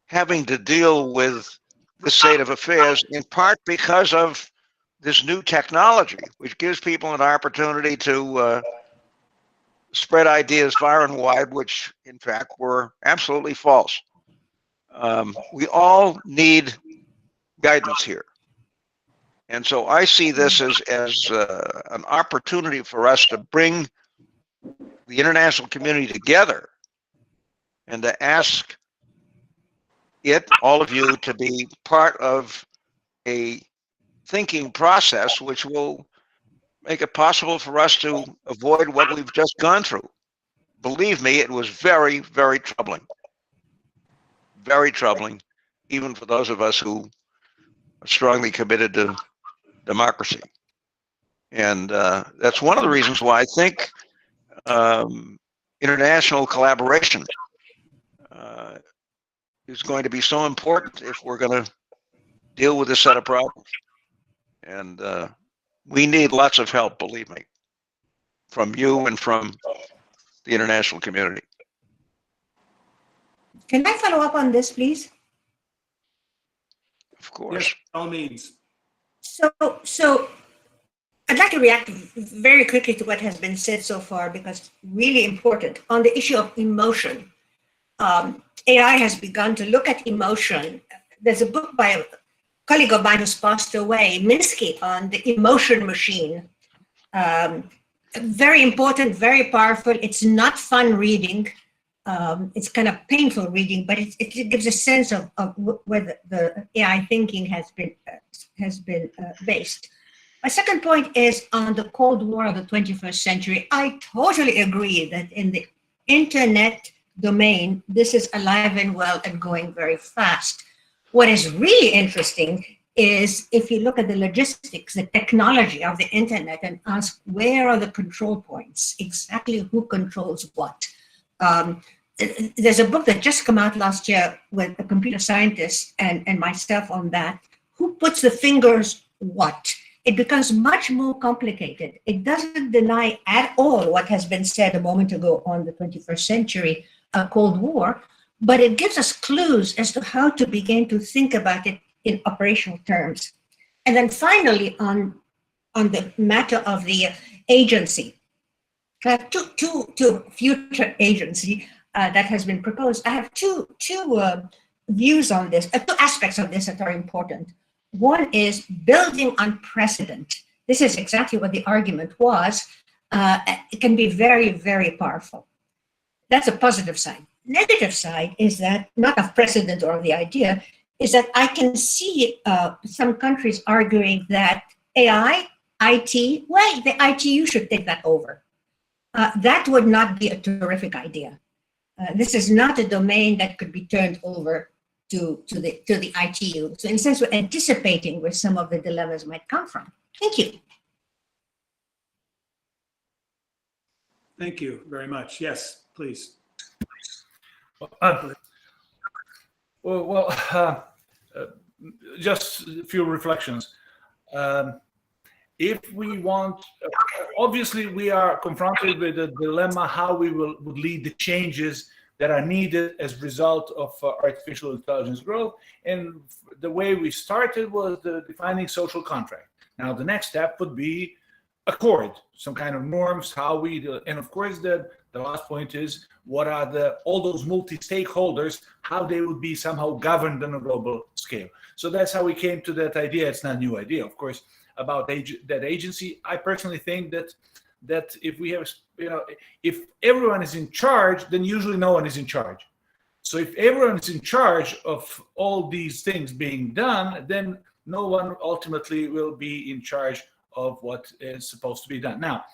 having to deal with this state of affairs, in part because of this new technology, which gives people an opportunity to spread ideas far and wide, which in fact were absolutely false. We all need guidance here. And so I see this as an opportunity for us to bring the international community together and to ask all of you, to be part of a thinking process which will make it possible for us to avoid what we've just gone through. Believe me, it was very, very troubling. Very troubling, even for those of us who are strongly committed to democracy. And that's one of the reasons why I think international collaboration is going to be so important if we're going to deal with this set of problems. And we need lots of help, believe me, from you and from the international community. Can I follow up on this, please? Of course. Yes, by all means. So I'd like to react very quickly to what has been said so far, because it's really important. On the issue of emotion, AI has begun to look at emotion. There's a book by a colleague of mine who's passed away, Minsky, on the emotion machine. Very important, very powerful. It's not fun reading. It's kind of painful reading, but it gives a sense of where the AI thinking has been based. My second point is on the Cold War of the 21st century. I totally agree that in the internet domain, this is alive and well and going very fast. What is really interesting is if you look at the logistics, the technology of the internet, and ask where are the control points, exactly who controls what. There's a book that just came out last year with a computer scientist and myself on that. Who puts the fingers what? It becomes much more complicated. It doesn't deny at all what has been said a moment ago on the 21st century Cold War, but it gives us clues as to how to begin to think about it in operational terms. And then finally, on the matter of the agency, I have two future agency that has been proposed. I have two views on this, two aspects of this that are important. One is building on precedent. This is exactly what the argument was. It can be very, very powerful. That's a positive side. Negative side is that, not of precedent or of the idea, is that I can see some countries arguing that AI, IT, well, the ITU should take that over. That would not be a terrific idea. This is not a domain that could be turned over to the ITU. So in a sense, we're anticipating where some of the dilemmas might come from. Thank you. Thank you very much. Yes, please. Just a few reflections. If we want, obviously we are confronted with a dilemma how we would lead the changes that are needed as a result of artificial intelligence growth. And the way we started was defining social contract. Now the next step would be accord, some kind of norms, how we do it. And of course the last point is what are all those multi-stakeholders, how they would be somehow governed on a global scale. So that's how we came to that idea. It's not a new idea, of course, about that agency. I personally think that if we have, if everyone is in charge, then usually no one is in charge. So if everyone is in charge of all these things being done, then no one ultimately will be in charge of what is supposed to be done. Now,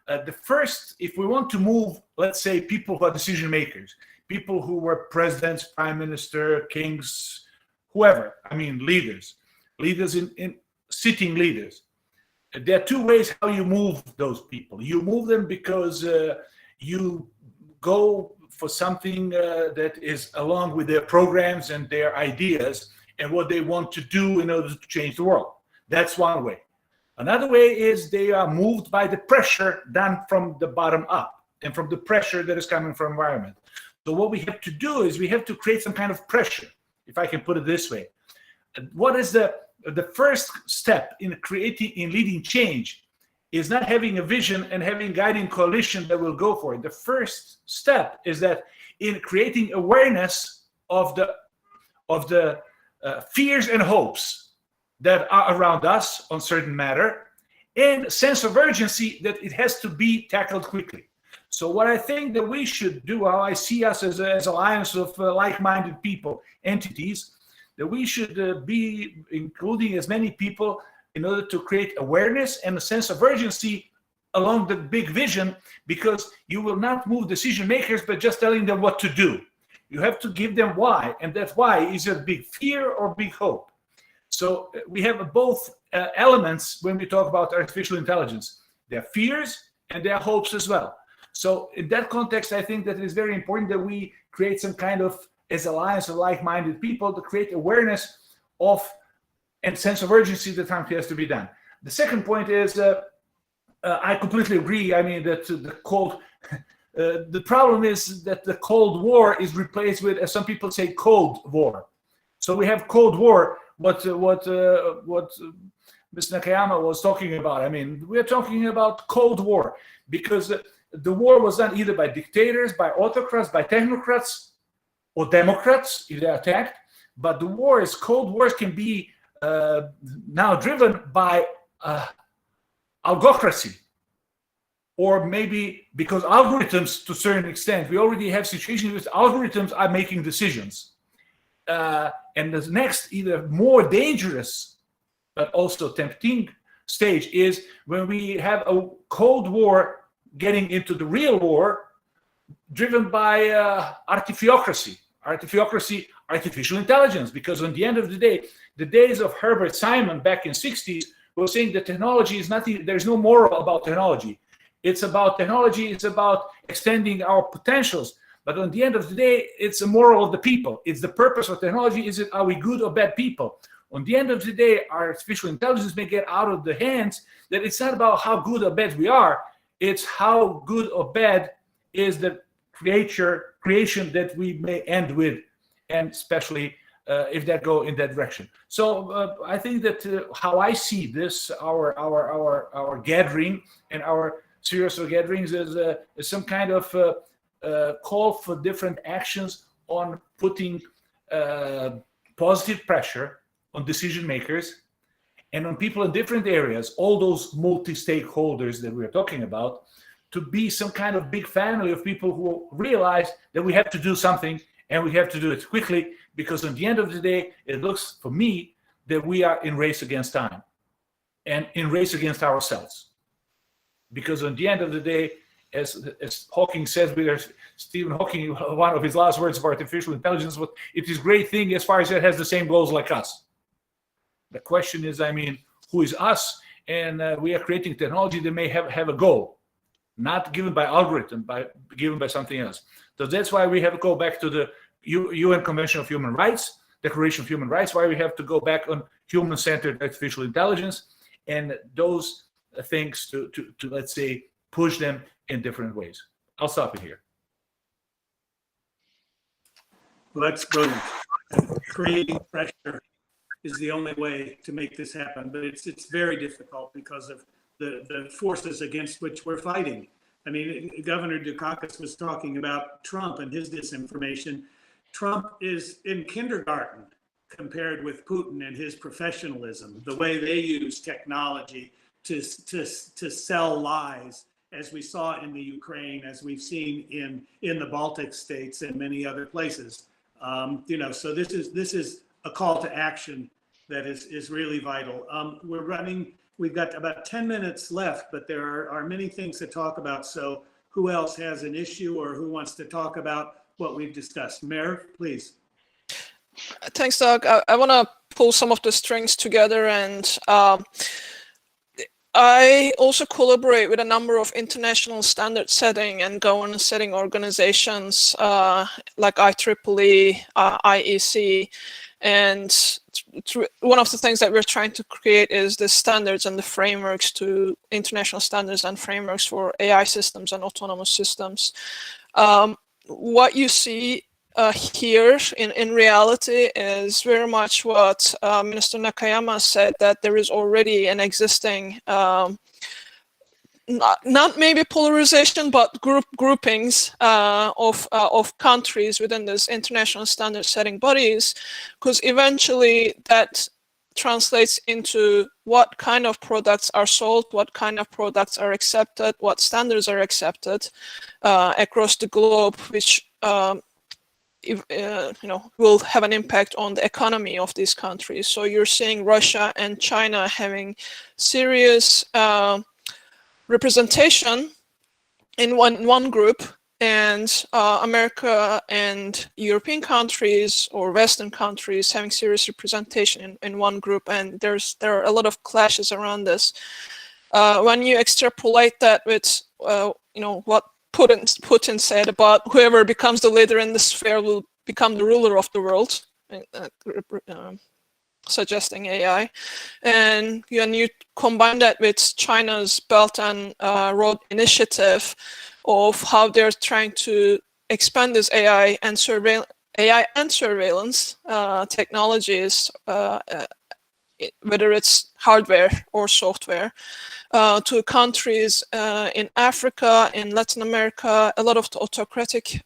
if we want to move, let's say, people who are decision makers, people who were presidents, prime minister, kings, whoever, leaders in sitting leaders. There are two ways how you move those people. You move them because you go for something that is along with their programs and their ideas and what they want to do in order to change the world. That's one way. Another way is they are moved by the pressure done from the bottom up and from the pressure that is coming from environment. So what we have to do is we have to create some kind of pressure, if I can put it this way. What is the first step in leading change is not having a vision and having a guiding coalition that will go for it. The first step is that in creating awareness of the fears and hopes that are around us on certain matter, and sense of urgency that it has to be tackled quickly. So what I think that we should do, how I see us as an alliance of like-minded people, entities, that we should be including as many people in order to create awareness and a sense of urgency along the big vision, because you will not move decision makers by just telling them what to do. You have to give them why, and that why is a big fear or big hope. So we have both elements when we talk about artificial intelligence. There are fears and there are hopes as well. So in that context, I think that it is very important that we create some kind of, as alliance of like-minded people, to create awareness of and sense of urgency that something has to be done. The second point is, I completely agree. That the problem is that the Cold War is replaced with, as some people say, Cold War. So we have Cold War. What Mr. Nakayama was talking about. I mean, we're talking about Cold War, because the war was done either by dictators, by autocrats, by technocrats, or Democrats if they're attacked. But the Cold Wars can be now driven by algocracy, or maybe because algorithms, to a certain extent, we already have situations where algorithms are making decisions. And the next, either more dangerous, but also tempting stage is when we have a Cold War getting into the real war, driven by artificiocracy, artificial intelligence. Because on the end of the day, the days of Herbert Simon back in '60s was saying that technology is nothing, there's no moral about technology. It's about technology, it's about extending our potentials. But on the end of the day, it's a moral of the people. It's the purpose of technology. Is it, are we good or bad people? On the end of the day, artificial intelligence may get out of the hands that it's not about how good or bad we are. It's how good or bad is the creation that we may end with, and especially if that go in that direction. So I think that how I see this, our gathering and our series of gatherings is some kind of call for different actions on putting positive pressure on decision makers and on people in different areas, all those multi-stakeholders that we're talking about, to be some kind of big family of people who realize that we have to do something, and we have to do it quickly, because at the end of the day, it looks for me that we are in race against time and in race against ourselves. Because at the end of the day, as Hawking says, Stephen Hawking, one of his last words of artificial intelligence was, it is a great thing as far as it has the same goals like us. The question is, I mean, who is us? And we are creating technology that may have a goal, not given by algorithm, given by something else. So that's why we have to go back to the UN Convention of Human Rights, Declaration of Human Rights, why we have to go back on human-centered artificial intelligence, and those things to let's say, push them in different ways. I'll stop it here. Well, that's brilliant. Creating pressure is the only way to make this happen, but it's very difficult because of the forces against which we're fighting. I mean, Governor Dukakis was talking about Trump and his disinformation. Trump is in kindergarten compared with Putin and his professionalism, the way they use technology to sell lies, as we saw in the Ukraine, as we've seen in the Baltic states and many other places. So this is a call to action that is really vital. We've got about 10 minutes left, but there are many things to talk about. So who else has an issue or who wants to talk about what we've discussed? Merv, please. Thanks, Doug. I want to pull some of the strings together, and I also collaborate with a number of international standard setting and governance setting organizations like IEEE, IEC, and one of the things that we're trying to create is the standards and the frameworks to international standards and frameworks for AI systems and autonomous systems. What you see here in reality is very much what Minister Nakayama said, that there is already an existing not maybe polarization, but groupings of countries within this international standard setting bodies, because eventually that translates into what kind of products are sold, what kind of products are accepted, what standards are accepted across the globe, which will have an impact on the economy of these countries. So you're seeing Russia and China having serious representation in one group, and America and European countries or Western countries having serious representation in one group, and there are a lot of clashes around this. When you extrapolate that with what Putin said about whoever becomes the leader in the sphere will become the ruler of the world, suggesting AI. And when you combine that with China's Belt and Road Initiative of how they're trying to expand this AI and surveillance technologies whether it's hardware or software, to countries in Africa, in Latin America, a lot of the autocratic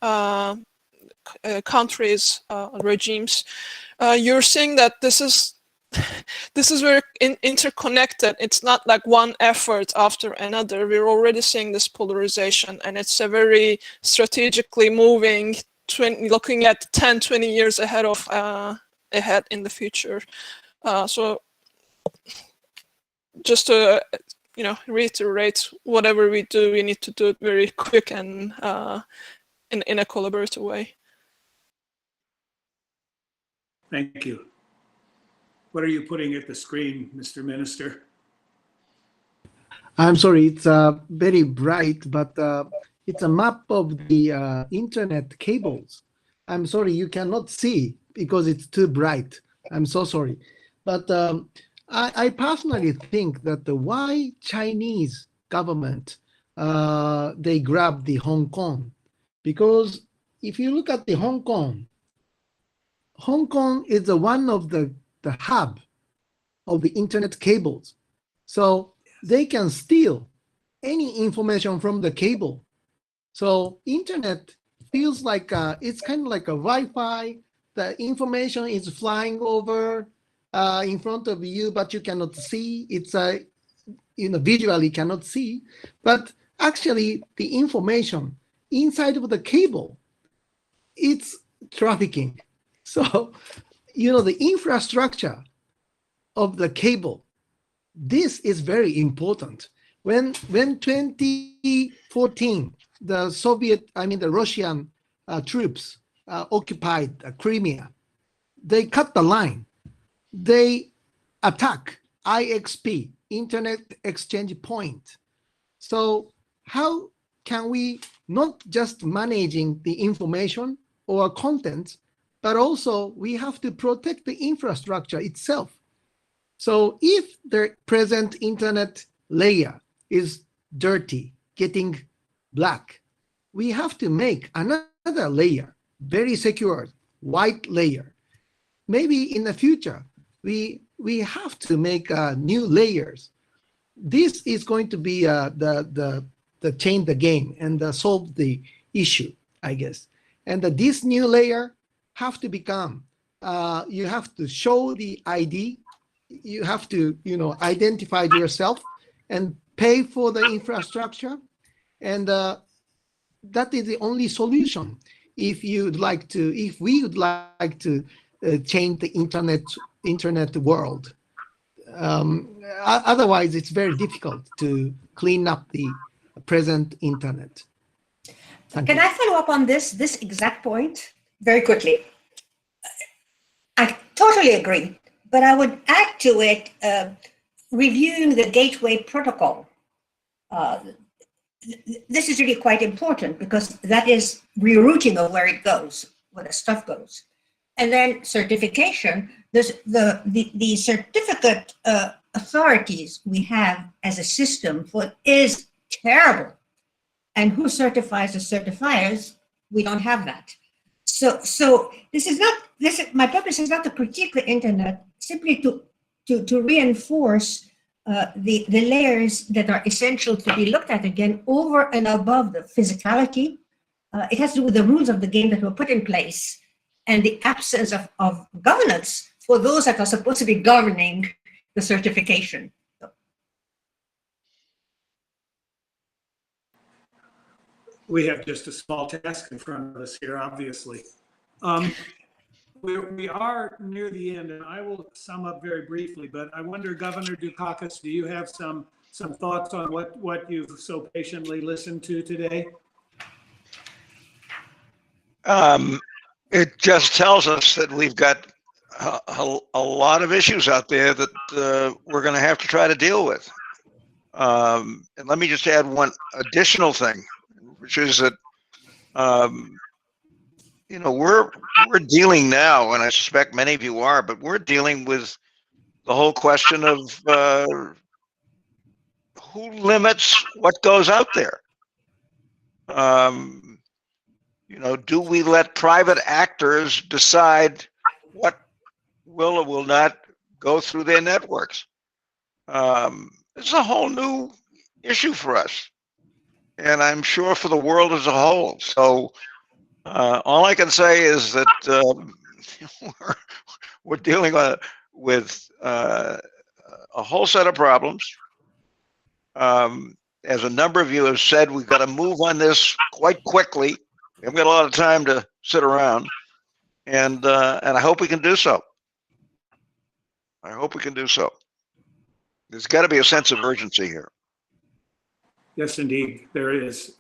countries, regimes. You're seeing that this is very interconnected. It's not like one effort after another. We're already seeing this polarization, and it's a very strategically moving, looking at 10, 20 years ahead in the future. So just to reiterate, whatever we do, we need to do it very quick and in a collaborative way. Thank you. What are you putting at the screen, Mr. Minister? I'm sorry, it's very bright, but it's a map of the internet cables. I'm sorry, you cannot see because it's too bright. I'm so sorry. But I personally think that why Chinese government, they grabbed the Hong Kong, because if you look at the Hong Kong is one of the hub of the internet cables. So they can steal any information from the cable. So internet feels like it's kind of like a Wi-Fi. The information is flying over in front of you, but you cannot see. It's visually cannot see. But actually, the information inside of the cable, it's trafficking. So, the infrastructure of the cable, this is very important. When 2014, the Russian troops occupied Crimea, they cut the line. They attack IXP, Internet Exchange Point. So how can we not just managing the information or content, but also we have to protect the infrastructure itself. So if the present internet layer is dirty, getting black, we have to make another layer, very secure, white layer. Maybe in the future, we have to make new layers. This is going to be the change the game and solve the issue, I guess. And this new layer have to become, you have to show the ID, you have to, identify yourself and pay for the infrastructure. And that is the only solution if we would like to change the internet world. Otherwise, it's very difficult to clean up the present internet. Can I follow up on this exact point very quickly? I totally agree, but I would add to it reviewing the gateway protocol. This is really quite important because that is rerouting of where it goes, where the stuff goes. And then certification, there's the certificate authorities we have as a system for is terrible. And who certifies the certifiers? We don't have that. So my purpose is not to critique the internet, simply to reinforce the layers that are essential to be looked at again over and above the physicality. It has to do with the rules of the game that were put in place and the absence of governance for those that are supposed to be governing the certification. We have just a small task in front of us here, obviously. We are near the end, and I will sum up very briefly, but I wonder, Governor Dukakis, do you have some thoughts on what you've so patiently listened to today? It just tells us that we've got a lot of issues out there that we're going to have to try to deal with. And let me just add one additional thing, which is that we're dealing now, and I suspect many of you are, but we're dealing with the whole question of who limits what goes out there. Do we let private actors decide what will or will not go through their networks. It's a whole new issue for us, and I'm sure for the world as a whole. So all I can say is that we're dealing with a whole set of problems. As a number of you have said, we've got to move on this quite quickly. We haven't got a lot of time to sit around, and I hope we can do so. I hope we can do so. There's got to be a sense of urgency here. Yes, indeed, there is.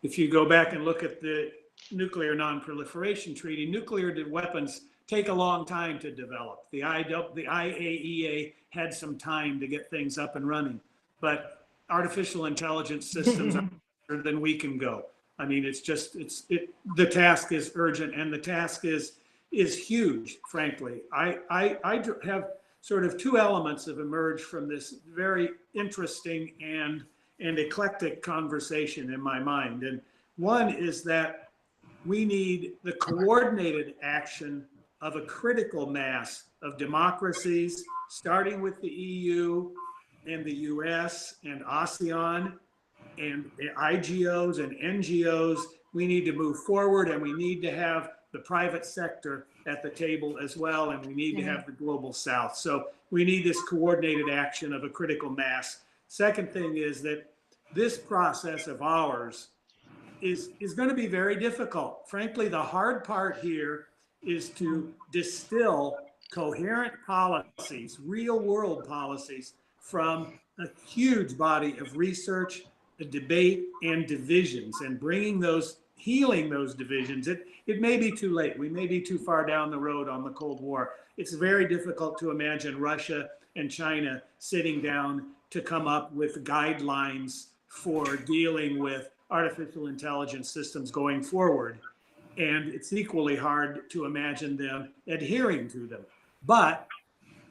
If you go back and look at the Nuclear Non-Proliferation Treaty, nuclear weapons take a long time to develop. The AIIA had some time to get things up and running, but artificial intelligence systems are faster than we can go. I mean, the task is urgent, and the task is huge, frankly. I have sort of two elements have emerged from this very interesting and eclectic conversation in my mind. And one is that we need the coordinated action of a critical mass of democracies, starting with the EU and the US and ASEAN and IGOs and NGOs. We need to move forward, and we need to have the private sector at the table as well, and we need to have the global south. So we need this coordinated action of a critical mass. Second thing is that this process of ours is going to be very difficult. Frankly, the hard part here is to distill coherent policies, real world policies, from a huge body of research, a debate, and divisions, and healing those divisions. It may be too late. We may be too far down the road on the Cold War. It's very difficult to imagine Russia and China sitting down to come up with guidelines for dealing with artificial intelligence systems going forward. And it's equally hard to imagine them adhering to them. But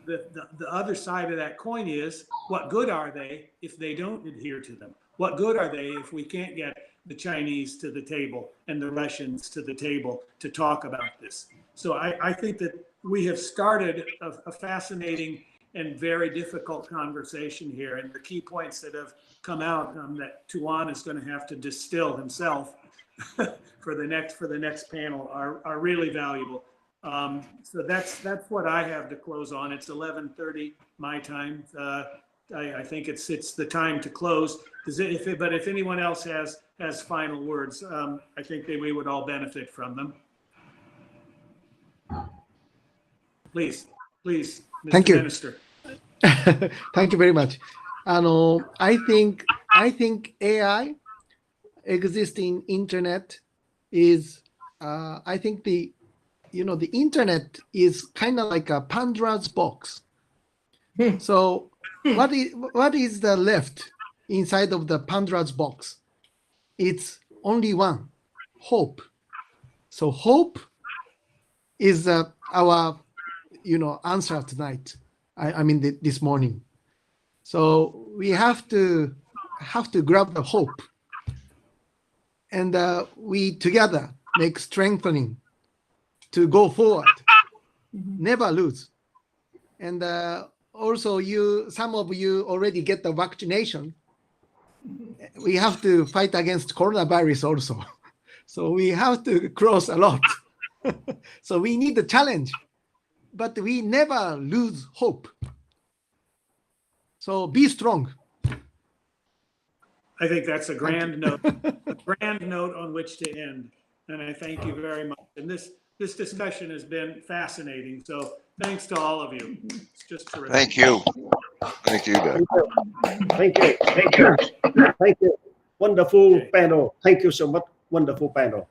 the other side of that coin is, what good are they if they don't adhere to them? What good are they if we can't get the Chinese to the table and the Russians to the table to talk about this? So I think that we have started a fascinating and very difficult conversation here. And the key points that have come out that Tuan is going to have to distill himself for the next panel are really valuable. So that's what I have to close on. It's 11:30 my time. I think it's the time to close. But if anyone else has final words, I think we would all benefit from them. Please, Mr. Thank you. Minister. Thank you very much. I think AI existing internet is, I think the internet is kind of like a Pandora's box. So what is the left inside of the Pandora's box? It's only one: hope. So hope is our answer tonight. I mean this morning. So we have to grab the hope, and we together make strengthening to go forward, never lose. And also, some of you already get the vaccination. We have to fight against coronavirus also. So we have to cross a lot. So we need the challenge, but we never lose hope. So be strong. I think that's a grand note on which to end. And I thank you very much. And this discussion has been fascinating. So thanks to all of you. It's just terrific. Thank you. Thank you, Doug. Thank you. Thank you. Thank you. Wonderful panel. Thank you so much. Wonderful panel.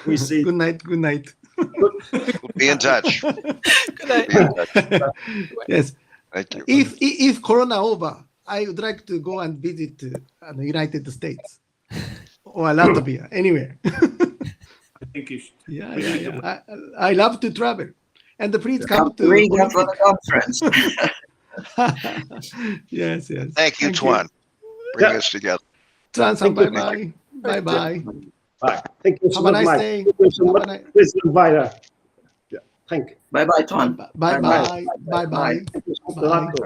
We see. Good night. Good night. We'll be in touch. Good night. Be in touch. Yes. Thank you. If Corona over, I would like to go and visit the United States or Latvia, anywhere. I think you should. Yeah. I love to travel, and please come to Riga for the conference. Yes. Thank you, Tuan. Bring us together. Tuan, Thank you. bye. Bye. Bye. Thank you so Have a much, nice Mike. day. Thank you so Have a much. nice- Please invite us. Thank you. Bye bye, Tuan. Bye bye. Bye bye. Thank you, Dr. Ratko.